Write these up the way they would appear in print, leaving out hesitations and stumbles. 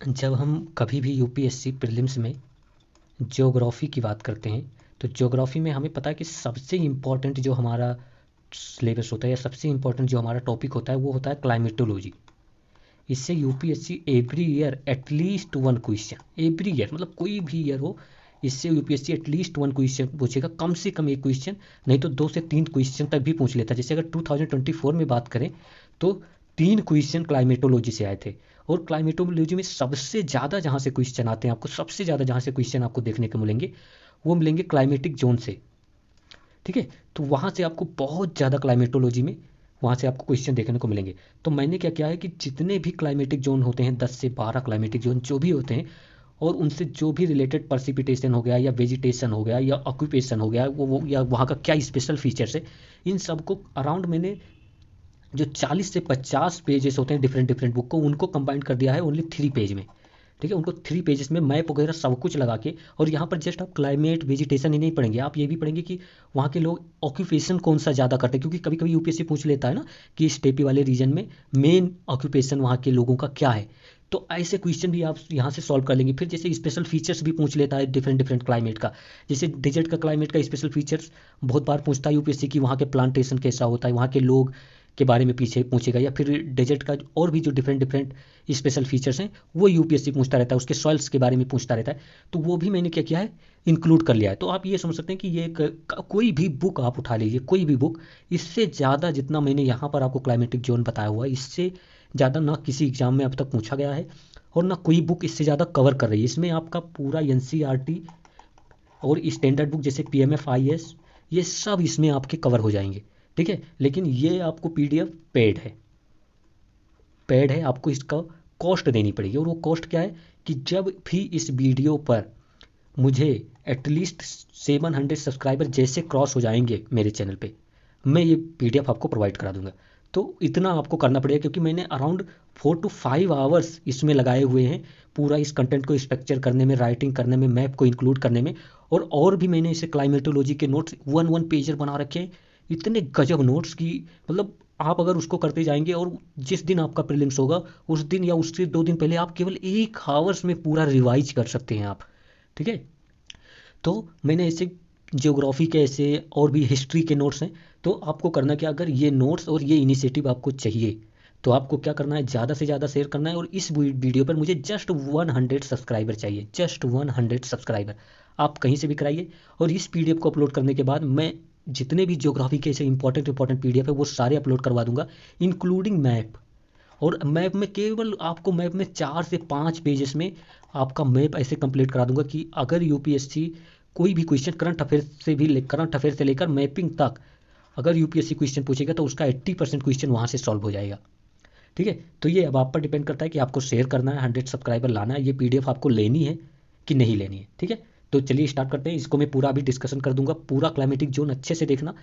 जब हम कभी भी यूपीएससी प्रीलिम्स में ज्योग्राफी की बात करते हैं तो ज्योग्राफी में हमें पता है कि सबसे इम्पॉर्टेंट जो हमारा सिलेबस होता है या सबसे इम्पॉर्टेंट जो हमारा टॉपिक होता है वो होता है क्लाइमेटोलॉजी। इससे UPSC every year at least one question, every year मतलब कोई भी ईयर हो, इससे यूपीएससी एटलीस्ट वन क्वेश्चन पूछेगा, कम से कम एक क्वेश्चन, नहीं तो 2 से 3 क्वेश्चन तक भी पूछ लेता है। जैसे अगर 2024 में बात करें तो 3 क्वेश्चन क्लाइमेटोलॉजी से आए थे। और क्लाइमेटोलॉजी में सबसे ज़्यादा जहाँ से क्वेश्चन आते हैं आपको, सबसे ज़्यादा जहाँ से क्वेश्चन आपको देखने को मिलेंगे वो मिलेंगे क्लाइमेटिक जोन से। ठीक है, तो वहाँ से आपको बहुत ज़्यादा क्लाइमेटोलॉजी में वहाँ से आपको क्वेश्चन देखने को मिलेंगे। तो मैंने क्या किया है कि जितने भी क्लाइमेटिक जोन होते हैं, 10 से 12 क्लाइमेटिक जोन जो भी होते हैं, और उनसे जो भी रिलेटेड पर्सिपिटेशन हो गया या वेजिटेशन हो गया या ऑक्यूपेशन हो गया, वो या वहाँ का क्या स्पेशल फीचर्स है, इन सबको अराउंड मैंने जो 40 से 50 पेजेस होते हैं डिफरेंट डिफरेंट बुक को, उनको कंबाइन कर दिया है ओनली 3 पेज में। ठीक है, उनको 3 पेजेस में मैप वगैरह सब कुछ लगा के। और यहाँ पर जस्ट आप क्लाइमेट वेजिटेशन ही नहीं पढ़ेंगे, आप ये भी पढ़ेंगे कि वहाँ के लोग ऑक्यूपेशन कौन सा ज़्यादा करते हैं, क्योंकि कभी कभी यूपीएससी पूछ लेता है ना कि स्टेपी वाले रीजन में मेन ऑक्यूपेशन वहाँ के लोगों का क्या है। तो ऐसे क्वेश्चन भी आप यहाँ से सॉल्व कर लेंगे। फिर जैसे स्पेशल फीचर्स भी पूछ लेता है डिफरेंट डिफरेंट क्लाइमेट का, जैसे डिजर्ट का क्लाइमेट का स्पेशल फीचर्स बहुत बार पूछता है यूपीएससी की, वहाँ के प्लांटेशन कैसा होता है, वहाँ के लोग के बारे में पीछे पूछेगा, या फिर डेजर्ट का और भी जो डिफरेंट डिफरेंट स्पेशल फीचर्स हैं वो यूपीएससी पूछता रहता है, उसके सॉइल्स के बारे में पूछता रहता है। तो वो भी मैंने क्या किया है, इंक्लूड कर लिया है। तो आप ये समझ सकते हैं कि ये कोई भी बुक आप उठा लीजिए, कोई भी बुक, इससे ज़्यादा जितना मैंने यहाँ पर आपको क्लाइमेटिक जोन बताया हुआ है, इससे ज़्यादा ना किसी एग्जाम में अब तक पूछा गया है और ना कोई बुक इससे ज़्यादा कवर कर रही है। इसमें आपका पूरा एनसीईआरटी और स्टैंडर्ड बुक जैसे पीएमएफ आईएएस, ये सब इसमें आपके कवर हो जाएंगे। ठीक है, लेकिन ये आपको पीडीएफ पेड है, पेड है, आपको इसका कॉस्ट देनी पड़ेगी। और वो कॉस्ट क्या है कि जब भी इस वीडियो पर मुझे एटलीस्ट 700 सब्सक्राइबर जैसे क्रॉस हो जाएंगे मेरे चैनल पे, मैं ये पीडीएफ आपको प्रोवाइड करा दूंगा। तो इतना आपको करना पड़ेगा, क्योंकि मैंने अराउंड 4 to 5 आवर्स इसमें लगाए हुए हैं पूरा इस कंटेंट को स्ट्रक्चर करने में, राइटिंग करने में, मैप को इंक्लूड करने में। और भी मैंने इसे क्लाइमेटोलॉजी के नोट्स वन वन पेजर बना रखे हैं, इतने गजब नोट्स की, मतलब आप अगर उसको करते जाएंगे और जिस दिन आपका प्रीलिम्स होगा उस दिन या उससे 2 दिन पहले आप केवल 1 आवर्स में पूरा रिवाइज कर सकते हैं आप। ठीक है, तो मैंने ऐसे ज्योग्राफी के ऐसे और भी हिस्ट्री के नोट्स हैं। तो आपको करना क्या, अगर ये नोट्स और ये इनिशिएटिव आपको चाहिए तो आपको क्या करना है, ज़्यादा से ज़्यादा शेयर करना है। और इस वीडियो पर मुझे जस्ट 100 सब्सक्राइबर चाहिए, जस्ट 100 सब्सक्राइबर। आप कहीं से भी कराइए, और इस पीडीएफ को अपलोड करने के बाद मैं जितने भी ज्योग्राफी के ऐसे इंपॉर्टेंट इंपॉर्टेंट पीडीएफ है वो सारे अपलोड करवा दूंगा, इंक्लूडिंग मैप। और मैप में केवल आपको मैप में 4 से 5 पेजेस में आपका मैप ऐसे कंप्लीट करा दूंगा कि अगर यूपीएससी कोई भी क्वेश्चन करंट अफेयर से लेकर मैपिंग तक अगर यूपीएससी क्वेश्चन पूछेगा तो उसका 80% क्वेश्चन वहाँ से सॉल्व हो जाएगा। ठीक है, तो ये अब आप पर डिपेंड करता है कि आपको शेयर करना है, 100 सब्सक्राइबर लाना है, ये पीडीएफ आपको लेनी है कि नहीं लेनी है। ठीक है, तो चलिए स्टार्ट करते हैं। इसको मैं पूरा अभी डिस्कशन कर दूंगा, पूरा क्लाइमेटिक जोन अच्छे से देखना।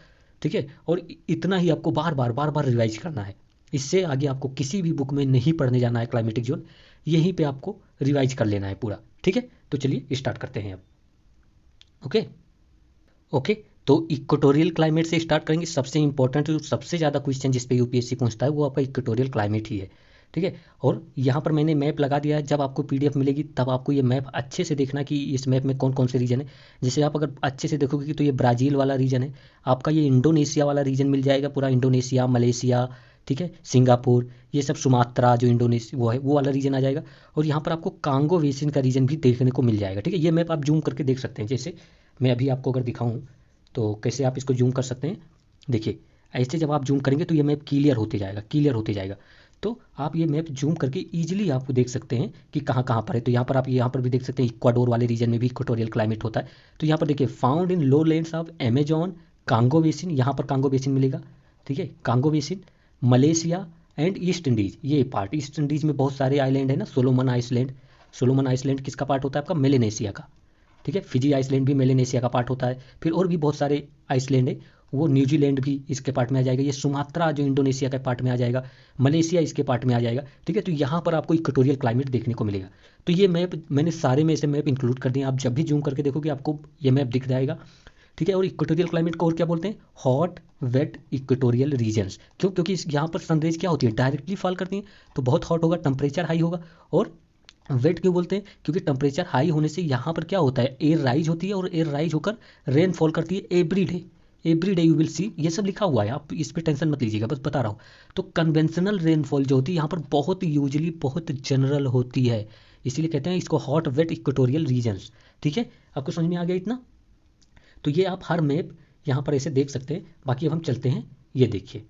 ठीक है, और इतना ही आपको बार बार रिवाइज करना है। इससे आगे आपको किसी भी बुक में नहीं पढ़ने जाना है क्लाइमेटिक जोन, यहीं पे आपको रिवाइज कर लेना है पूरा। ठीक है, तो चलिए स्टार्ट करते हैं अब। ओके ओके, तो इक्वेटोरियल क्लाइमेट से स्टार्ट करेंगे। सबसे इंपॉर्टेंट जो सबसे ज़्यादा क्वेश्चन जिस पे यूपीएससी पूछता है वो आपका इक्वेटोरियल क्लाइमेट ही है। ठीक है, और यहाँ पर मैंने मैप लगा दिया है, जब आपको पीडीएफ मिलेगी तब आपको ये मैप अच्छे से देखना कि इस मैप में कौन कौन से रीजन है। जैसे आप अगर अच्छे से देखोगे तो ये ब्राज़ील वाला रीजन है, आपका ये इंडोनेशिया वाला रीजन मिल जाएगा, पूरा इंडोनेशिया, मलेशिया, ठीक है, सिंगापुर, ये सब सुमात्रा जो इंडोनेशिया वो है वो वाला रीजन आ जाएगा। और यहाँ पर आपको कांगो बेसिन का रीजन भी देखने को मिल जाएगा। ठीक है, ये मैप आप जूम करके देख सकते हैं। जैसे मैं अभी आपको अगर दिखाऊँ तो कैसे आप इसको जूम कर सकते हैं, देखिए ऐसे जब आप जूम करेंगे तो ये मैप क्लियर होते जाएगा, क्लियर होते जाएगा। तो आप ये मैप जूम करके ईजिली आप देख सकते हैं कि कहाँ कहाँ पर है। तो यहाँ पर आप यहाँ पर भी देख सकते हैं इक्वाडोर वाले रीजन में भी इक्वेटोरियल क्लाइमेट होता है। तो यहाँ पर देखिए found in low lands of Amazon, Congo basin, यहाँ पर कांगो बेसिन मिलेगा। ठीक है, Congo basin, Malaysia and east Indies, ये पार्ट ईस्ट इंडीज में बहुत सारे आइलैंड है ना, सोलोमन आइसलैंड। सोलोमन आइसलैंड किसका पार्ट होता है आपका, मेलेनेशिया का। ठीक है, फिजी आइसलैंड भी मेलेनेशिया का पार्ट होता है। फिर और भी बहुत सारे आइसलैंड है, वो न्यूजीलैंड भी इसके पार्ट में आ जाएगा। ये सुमात्रा जो इंडोनेशिया के पार्ट में आ जाएगा, मलेशिया इसके पार्ट में आ जाएगा। ठीक है, तो यहाँ पर आपको इक्वेटोरियल क्लाइमेट देखने को मिलेगा। तो ये मैप मैंने सारे में ऐसे मैप इंक्लूड कर दिए, आप जब भी जूम करके देखोगे आपको ये मैप दिख जाएगा। ठीक है, और इक्वेटोरियल क्लाइमेट को और क्या बोलते हैं, हॉट वेट इक्वेटोरियल रीजन्स। क्योंकि यहाँ पर सनरेज क्या होती है, डायरेक्टली फॉल करती हैं, तो बहुत हॉट होगा, टेम्परेचर हाई होगा, और वेट क्यों बोलते हैं? क्योंकि टेम्परेचर हाई होने से यहाँ पर क्या होता है, एयर राइज होती है और एयर राइज होकर रेन फॉल करती है every day. Every day you will see, ये सब लिखा हुआ है, आप इस पर टेंशन मत लीजिएगा, बस बता रहा हूँ। तो कन्वेंशनल रेनफॉल जो होती है यहाँ पर बहुत यूजली बहुत जनरल होती है, इसीलिए कहते हैं इसको हॉट वेट इक्वेटोरियल रीजन्स। ठीक है, आपको समझ में आ गया इतना? तो ये आप हर मैप यहाँ पर ऐसे देख सकते हैं। बाकी अब हम चलते हैं, ये देखिए,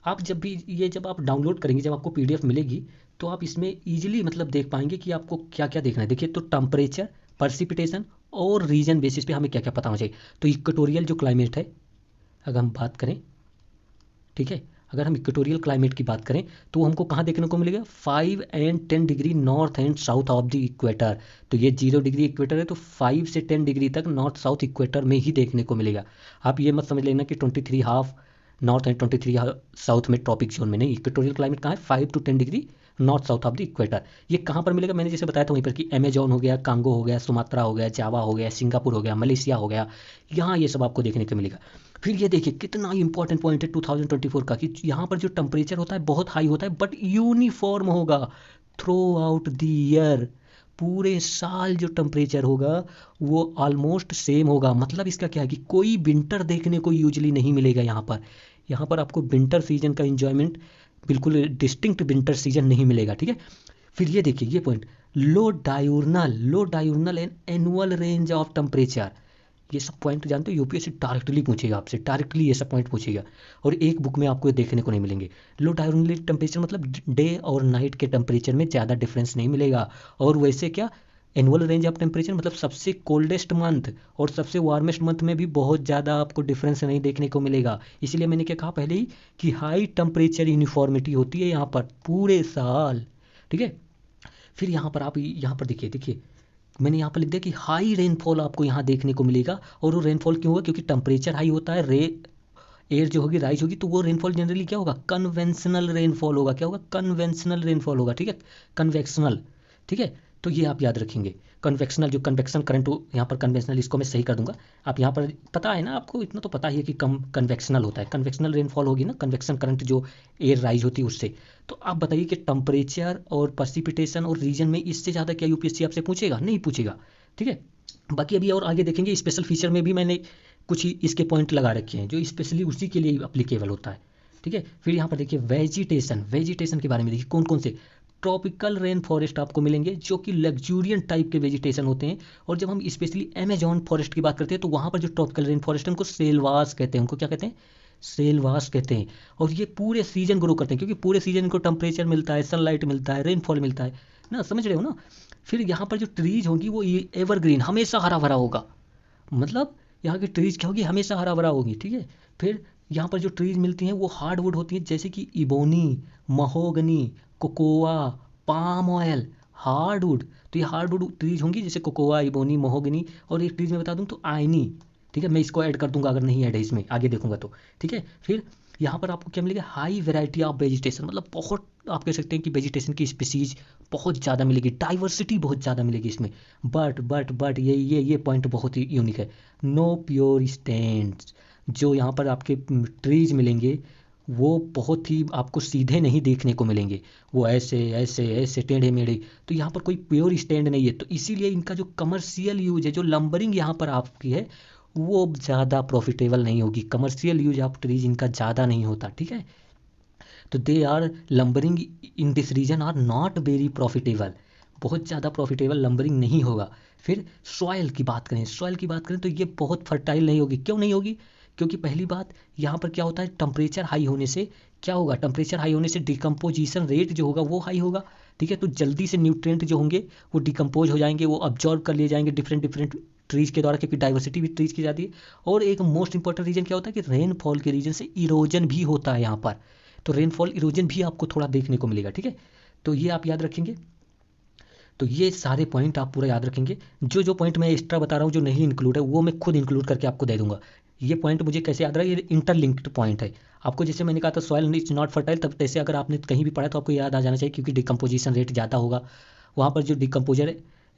आप जब भी ये जब आप डाउनलोड करेंगे, जब आपको पीडीएफ मिलेगी, तो आप इसमें इजीली मतलब देख पाएंगे कि आपको क्या क्या देखना है। देखिए, तो टेम्परेचर, पर्सिपिटेशन और रीजन बेसिस पे हमें क्या क्या पता होना चाहिए। तो इक्वेटोरियल जो क्लाइमेट है, अगर हम बात करें, ठीक है, अगर हम इक्वेटोरियल क्लाइमेट की बात करें तो वो हमको कहाँ देखने को मिलेगा, 5 and 10 degree north and south of the equator. तो ये 0 डिग्री इक्वेटर है, तो 5 से 10 डिग्री तक नॉर्थ साउथ इक्वेटर में ही देखने को मिलेगा। आप ये मत समझ लेना कि 23 हाफ नॉर्थ एंड 23 साउथ में ट्रॉपिक जोन में, नहीं। इक्वेटोरियल क्लाइमेट कहाँ है, 5 to 10 degree north south of the equator. ये कहाँ पर मिलेगा, मैंने जैसे बताया था वहीं पर कि अमेजॉन हो गया, कांगो हो गया, सुमात्रा हो गया, जावा हो गया, सिंगापुर हो गया, मलेशिया हो गया, यहाँ ये सब आपको देखने को मिलेगा। फिर ये देखिए कितना इंपॉर्टेंट पॉइंट है 2024 का, कि यहाँ पर जो टेम्परेचर होता है बहुत हाई होता है, बट यूनिफॉर्म होगा थ्रू आउट द ईयर। पूरे साल जो टेम्परेचर होगा वो ऑलमोस्ट सेम होगा। मतलब इसका क्या है कि कोई विंटर देखने को यूजली नहीं मिलेगा यहाँ पर। यहाँ पर आपको विंटर सीजन का इंजॉयमेंट, बिल्कुल डिस्टिंक्ट विंटर सीजन नहीं मिलेगा। ठीक है, फिर ये देखिए ये point, low diurnal and annual range of temperature. ये सब पॉइंट जानते हो, यूपीएससी डायरेक्टली पूछेगा आपसे, डायरेक्टली ये सब पॉइंट पूछेगा, और एक बुक में आपको ये देखने को नहीं मिलेंगे। लो डायurnal टेम्परेचर मतलब डे और नाइट के टेम्परेचर में ज़्यादा डिफरेंस नहीं मिलेगा। और वैसे क्या, एनुअल रेंज ऑफ टेम्परेचर मतलब सबसे कोल्डेस्ट मंथ और सबसे वार्मेस्ट मंथ में भी बहुत ज़्यादा आपको डिफरेंस नहीं देखने को मिलेगा। इसीलिए मैंने क्या कहा पहले ही कि हाई टेम्परेचर यूनिफॉर्मिटी होती है यहाँ पर पूरे साल। ठीक है, फिर यहाँ पर आप यहाँ पर देखिए, मैंने यहाँ पर लिख दिया कि हाई रेनफॉल आपको यहाँ देखने को मिलेगा। और वो रेनफॉल क्यों होगा, क्योंकि टेम्परेचर हाई होता है, एयर जो होगी राइज होगी, तो वो रेनफॉल जनरली क्या होगा, कन्वेंशनल रेनफॉल होगा। क्या होगा, कन्वेंशनल रेनफॉल होगा। ठीक है, कन्वेक्शनल। ठीक है, तो ये आप याद रखेंगे। कन्वेक्शनल जो कन्वेक्शन करंट हो यहाँ पर, कन्वेंशनल इसको मैं सही कर दूंगा। आप यहाँ पर पता है ना, आपको इतना तो पता ही है कि कम कन्वेक्शनल होता है, कन्वेक्शनल रेनफॉल होगी ना, कन्वेक्शन करंट जो एयर राइज होती है उससे। तो आप बताइए कि टेम्परेचर और पर्सिपिटेशन और रीजन में इससे ज़्यादा क्या यूपीएससी आपसे पूछेगा, नहीं पूछेगा। ठीक है, बाकी अभी और आगे देखेंगे, स्पेशल फीचर में भी मैंने कुछ ही इसके पॉइंट लगा रखे हैं जो स्पेशली उसी के लिए अप्लीकेबल होता है। ठीक है, फिर यहाँ पर देखिए वेजिटेशन के बारे में देखिए, कौन कौन से ट्रॉपिकल रेन फॉरेस्ट आपको मिलेंगे जो कि लग्जूरियन टाइप के वेजिटेशन होते हैं। और जब हम स्पेशली अमेजॉन फॉरेस्ट की बात करते हैं तो वहाँ पर जो ट्रॉपिकल रेन फॉरेस्ट है उनको सेलवास कहते हैं। उनको क्या कहते हैं, सेलवास कहते हैं। और ये पूरे सीजन ग्रो करते हैं, क्योंकि पूरे सीजन इनको टेम्परेचर मिलता है, सनलाइट मिलता है, रेनफॉल मिलता है ना, समझ रहे हो ना। फिर यहाँ पर जो ट्रीज होंगी वो ये एवरग्रीन, हमेशा हरा भरा होगा। मतलब यहाँ की ट्रीज क्या होगी, हमेशा हरा भरा होगी। ठीक है, फिर यहाँ पर जो ट्रीज मिलती हैं वो हार्डवुड होती हैं, जैसे कि ebony, mahogany, cocoa, palm oil, hardwood. तो ये हार्डवुड ट्रीज होंगी, जैसे कोकोआ, इबोनी, महोगनी। और एक ट्रीज में बता दूँ तो आइनी। ठीक है, मैं इसको ऐड कर दूंगा अगर नहीं ऐड है इसमें, आगे देखूंगा तो। ठीक है, फिर यहाँ पर आपको क्या मिलेगा, हाई वैरायटी ऑफ वेजिटेशन, मतलब बहुत आप कह सकते हैं कि वेजिटेशन की स्पीसीज बहुत ज़्यादा मिलेगी, डाइवर्सिटी बहुत ज़्यादा मिलेगी इसमें। बट ये पॉइंट बहुत ही यूनिक है, नो प्योर स्टैंड्स। जो यहाँ पर आपके ट्रीज मिलेंगे वो बहुत ही आपको सीधे नहीं देखने को मिलेंगे, वो ऐसे ऐसे ऐसे टेढ़े मेढ़े। तो यहाँ पर कोई प्योर स्टैंड नहीं है, तो इसीलिए इनका जो कमर्शियल यूज है, जो लंबरिंग यहाँ पर आपकी है, वो ज़्यादा प्रॉफिटेबल नहीं होगी। कमर्शियल यूज ऑफ ट्रीज इनका ज़्यादा नहीं होता। ठीक है, तो they are lumbering in this region are not very profitable, बहुत ज़्यादा प्रॉफिटेबल लंबरिंग नहीं होगा। फिर सॉयल की बात करें तो ये बहुत फर्टाइल नहीं होगी। क्यों नहीं होगी, क्योंकि पहली बात यहाँ पर क्या होता है, टेम्परेचर हाई होने से क्या होगा, टेम्परेचर हाई होने से डिकम्पोजिशन रेट जो होगा वो हाई होगा। ठीक है, तो जल्दी से न्यूट्रिएंट जो होंगे वो डिकम्पोज हो जाएंगे, वो अब्जॉर्ब कर लिए जाएंगे डिफरेंट डिफरेंट ट्रीज के द्वारा, क्योंकि डाइवर्सिटी भी ट्रीज की जाती है। और एक मोस्ट इंपॉर्टेंट रीजन क्या होता है कि रेनफॉल के रीजन से इरोजन भी होता है यहाँ पर, तो रेनफॉल इरोजन भी आपको थोड़ा देखने को मिलेगा। ठीक है, तो ये आप याद रखेंगे। तो ये सारे पॉइंट आप पूरा याद रखेंगे। जो जो पॉइंट मैं एक्स्ट्रा बता रहा हूँ जो नहीं इंक्लूड है वो मैं खुद इंक्लूड करके आपको दे दूंगा। ये पॉइंट मुझे कैसे याद रहा, ये इंटरलिंक्ड पॉइंट है। आपको जैसे मैंने कहा था सॉइल इज नॉट फर्टाइल, तब तैसे अगर आपने कहीं भी पढ़ा तो आपको याद आ जाना चाहिए, क्योंकि डिकम्पोजिशन रेट ज़्यादा होगा वहाँ पर, जो डिकम्पोजर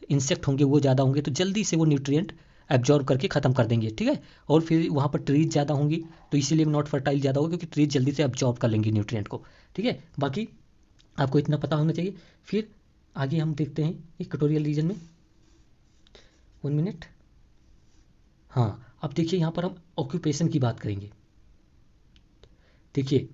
इंसेक्ट होंगे वो ज़्यादा होंगे, तो जल्दी से वो न्यूट्रिएंट एब्जॉर्ब करके ख़त्म कर देंगे। ठीक है, और फिर वहाँ पर ट्रीज ज़्यादा होंगी तो इसीलिए नॉट फर्टाइल ज़्यादा होगा, क्योंकि ट्रीज जल्दी से एब्जॉर्ब कर लेंगी न्यूट्रिएंट को। ठीक है, बाकी आपको इतना पता होना चाहिए। फिर आगे हम देखते हैं इक्वेटोरियल रीजन में। 1 मिनट। हाँ, अब देखिए यहाँ पर हम ऑक्यूपेशन की बात करेंगे। देखिए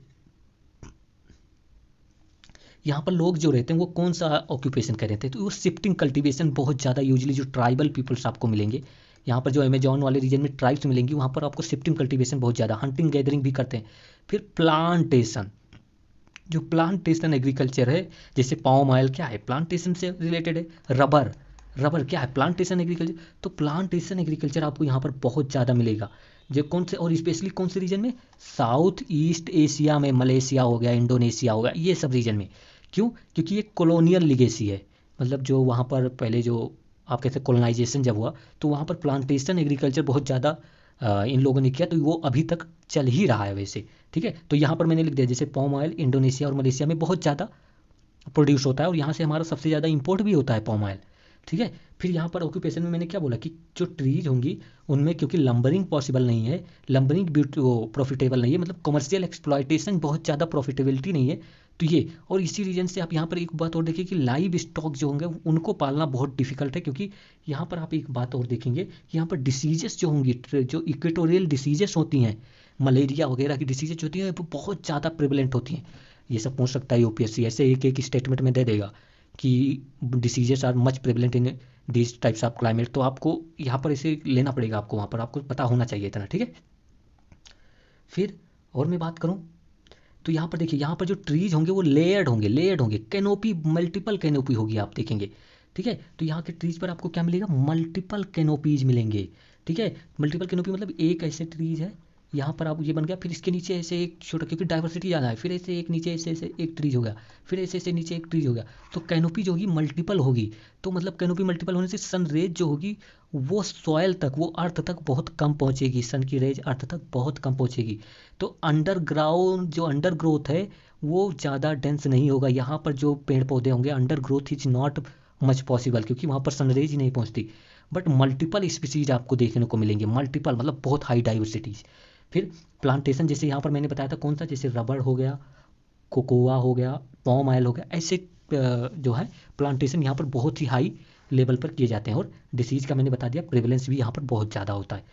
यहाँ पर लोग जो रहते हैं वो कौन सा ऑक्यूपेशन कर रहे थे, तो वो शिफ्टिंग कल्टीवेशन बहुत ज़्यादा, यूजली जो ट्राइबल पीपल्स आपको मिलेंगे यहाँ पर, जो अमेजॉन वाले रीजन में ट्राइब्स मिलेंगी, वहाँ पर आपको शिफ्टिंग कल्टीवेशन बहुत ज़्यादा, हंटिंग गैदरिंग भी करते हैं। फिर प्लांटेशन, जो प्लांटेशन एग्रीकल्चर है, जैसे पाम ऑयल क्या है, प्लांटेशन से रिलेटेड है। रबर, रबर क्या है, प्लांटेशन एग्रीकल्चर। तो प्लांटेशन एग्रीकल्चर आपको यहाँ पर बहुत ज़्यादा मिलेगा। जो कौन से, और स्पेशली कौन से रीजन में, साउथ ईस्ट एशिया में, मलेशिया हो गया, इंडोनेशिया हो गया, ये सब रीजन में। क्यों? क्योंकि ये कॉलोनियल लिगेसी है, मतलब जो वहाँ पर पहले जो आप कहते हैं कॉलोनाइजेशन जब हुआ, तो वहाँ पर प्लांटेशन एग्रीकल्चर बहुत ज़्यादा इन लोगों ने किया, तो वो अभी तक चल ही रहा है वैसे। ठीक है, तो यहाँ पर मैंने लिख दिया जैसे पाम ऑयल इंडोनेशिया और मलेशिया में बहुत ज़्यादा प्रोड्यूस होता है, और यहाँ से हमारा सबसे ज़्यादा इंपोर्ट भी होता है पाम ऑयल। ठीक है, फिर यहाँ पर ऑक्यूपेशन में मैंने क्या बोला कि जो ट्रीज होंगी उनमें, क्योंकि लंबरिंग पॉसिबल नहीं है, लंबरिंग वो प्रॉफिटेबल नहीं है, मतलब कमर्शियल एक्सप्लॉयटेशन बहुत ज़्यादा प्रॉफिटेबिलिटी नहीं है, तो ये। और इसी रीजन से आप यहाँ पर एक बात और देखिए कि लाइव स्टॉक जो होंगे उनको पालना बहुत डिफिकल्ट है, क्योंकि यहाँ पर आप एक बात और देखेंगे, यहाँ पर डिसीजेस जो होंगी, जो इक्वेटोरियल डिसीजेस होती हैं, मलेरिया वगैरह की डिसीजेज होती हैं, वो बहुत ज़्यादा प्रिवलेंट होती हैं। ये सब पूछ सकता है यूपीएससी, ऐसे एक एक स्टेटमेंट में दे देगा कि diseases are much prevalent in this types of climate, तो आपको यहाँ पर इसे लेना पड़ेगा, आपको वहाँ पर आपको पता होना चाहिए इतना। ठीक है, फिर और मैं बात करूँ तो यहाँ पर देखिए, यहाँ पर जो ट्रीज होंगे वो लेयर्ड होंगे, कैनोपी, मल्टीपल कैनोपी होगी, आप देखेंगे। ठीक है, तो यहाँ के ट्रीज पर आपको क्या मिलेगा, मल्टीपल कैनोपीज मिलेंगे। ठीक है, मल्टीपल कैनोपी मतलब एक ऐसे ट्रीज है, यहाँ पर आप ये बन गया, फिर इसके नीचे ऐसे एक छोटा, क्योंकि डाइवर्सिटी ज़्यादा है, फिर ऐसे एक नीचे ऐसे ऐसे एक ट्रीज हो गया, फिर ऐसे ऐसे नीचे एक ट्रीज हो गया, तो कैनोपी जो होगी मल्टीपल होगी। तो मतलब कैनोपी मल्टीपल होने से सन रेज जो होगी वो सॉयल तक, वो अर्थ तक बहुत कम पहुँचेगी, सन की रेज अर्थ तक बहुत कम पहुँचेगी। तो अंडरग्राउंड जो अंडर ग्रोथ है वो ज़्यादा डेंस नहीं होगा, यहाँ पर जो पेड़ पौधे होंगे under growth is not much possible, क्योंकि वहाँ पर सनरेज ही नहीं पहुँचती। बट मल्टीपल स्पीसीज आपको देखने को मिलेंगे, मल्टीपल मतलब बहुत हाई डाइवर्सिटीज। फिर प्लांटेशन, जैसे यहाँ पर मैंने बताया था कौन सा, जैसे रबड़ हो गया, कोकोआ हो गया, पॉम ऑयल हो गया, ऐसे जो है प्लांटेशन यहाँ पर बहुत ही हाई लेवल पर किए जाते हैं। और डिसीज का मैंने बता दिया, प्रेवलेंस भी यहाँ पर बहुत ज़्यादा होता है।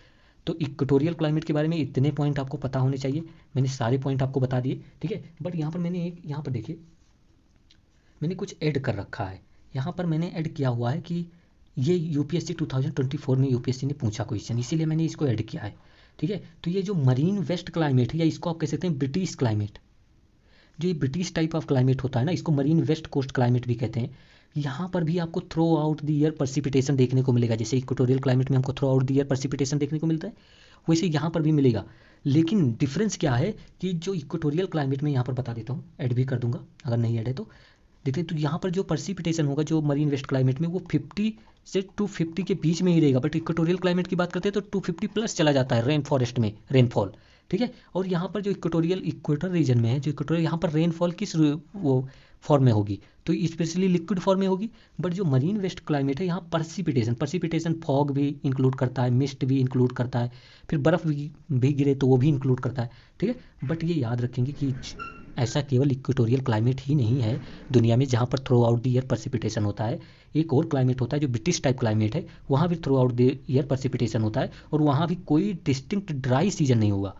तो इक्वेटोरियल क्लाइमेट के बारे में इतने पॉइंट आपको पता होने चाहिए, मैंने सारे पॉइंट आपको बता दिए। ठीक है, बट यहाँ पर मैंने एक, यहाँ पर देखिए मैंने कुछ ऐड कर रखा है, यहाँ पर मैंने ऐड किया हुआ है कि ये यूपीएससी 2024 में यूपीएससी ने पूछा क्वेश्चन, इसीलिए मैंने इसको ऐड किया है। ठीक है, तो ये जो मरीन वेस्ट क्लाइमेट है, या इसको आप कह सकते हैं ब्रिटिश क्लाइमेट, जो ये ब्रिटिश टाइप ऑफ क्लाइमेट होता है ना, इसको मरीन वेस्ट कोस्ट क्लाइमेट भी कहते हैं। यहाँ पर भी आपको थ्रू आउट द ईयर पर्सिपिटेशन देखने को मिलेगा, जैसे इक्वेटोरियल क्लाइमेट में हमको थ्रू आउट द ईयर पर्सिपिटेशन देखने को मिलता है, वैसे यहाँ पर भी मिलेगा। लेकिन डिफरेंस क्या है कि जो इक्वेटोरियल क्लाइमेट में, यहाँ पर बता देता हूँ, ऐड भी कर दूंगा अगर नहीं ऐड है तो। देखते हैं, तो यहाँ पर जो पर्सिपिटेशन होगा जो मरीन वेस्ट क्लाइमेट में, वो 50 से 250 के बीच में ही रहेगा, बट इक्वेटोरियल क्लाइमेट की बात करते हैं तो 250 प्लस चला जाता है रेन फॉरेस्ट में रेनफॉल। ठीक है, और यहाँ पर जो इक्वेटोरियल इक्वेटर रीजन में है, जो इक्वेटोरियल, यहाँ पर रेनफॉल किस वो फॉर्म में होगी, तो स्पेशली लिक्विड फॉर्म में होगी। बट जो मरीन वेस्ट क्लाइमेट है, यहाँ पर्सिपिटेशन फॉग भी इंक्लूड करता है, मिस्ट भी इंक्लूड करता है, फिर बर्फ़ भी गिरे तो वो भी इंक्लूड करता है। ठीक है, बट ये याद रखेंगे कि ऐसा केवल इक्वेटोरियल क्लाइमेट ही नहीं है दुनिया में जहाँ पर थ्रू आउट द ईयर पर्सिपिटेशन होता है। एक और क्लाइमेट होता है जो ब्रिटिश टाइप क्लाइमेट है, वहाँ भी थ्रू आउट द ईयर पर्सिपिटेशन होता है, और वहाँ भी कोई डिस्टिंक्ट ड्राई सीजन नहीं होगा।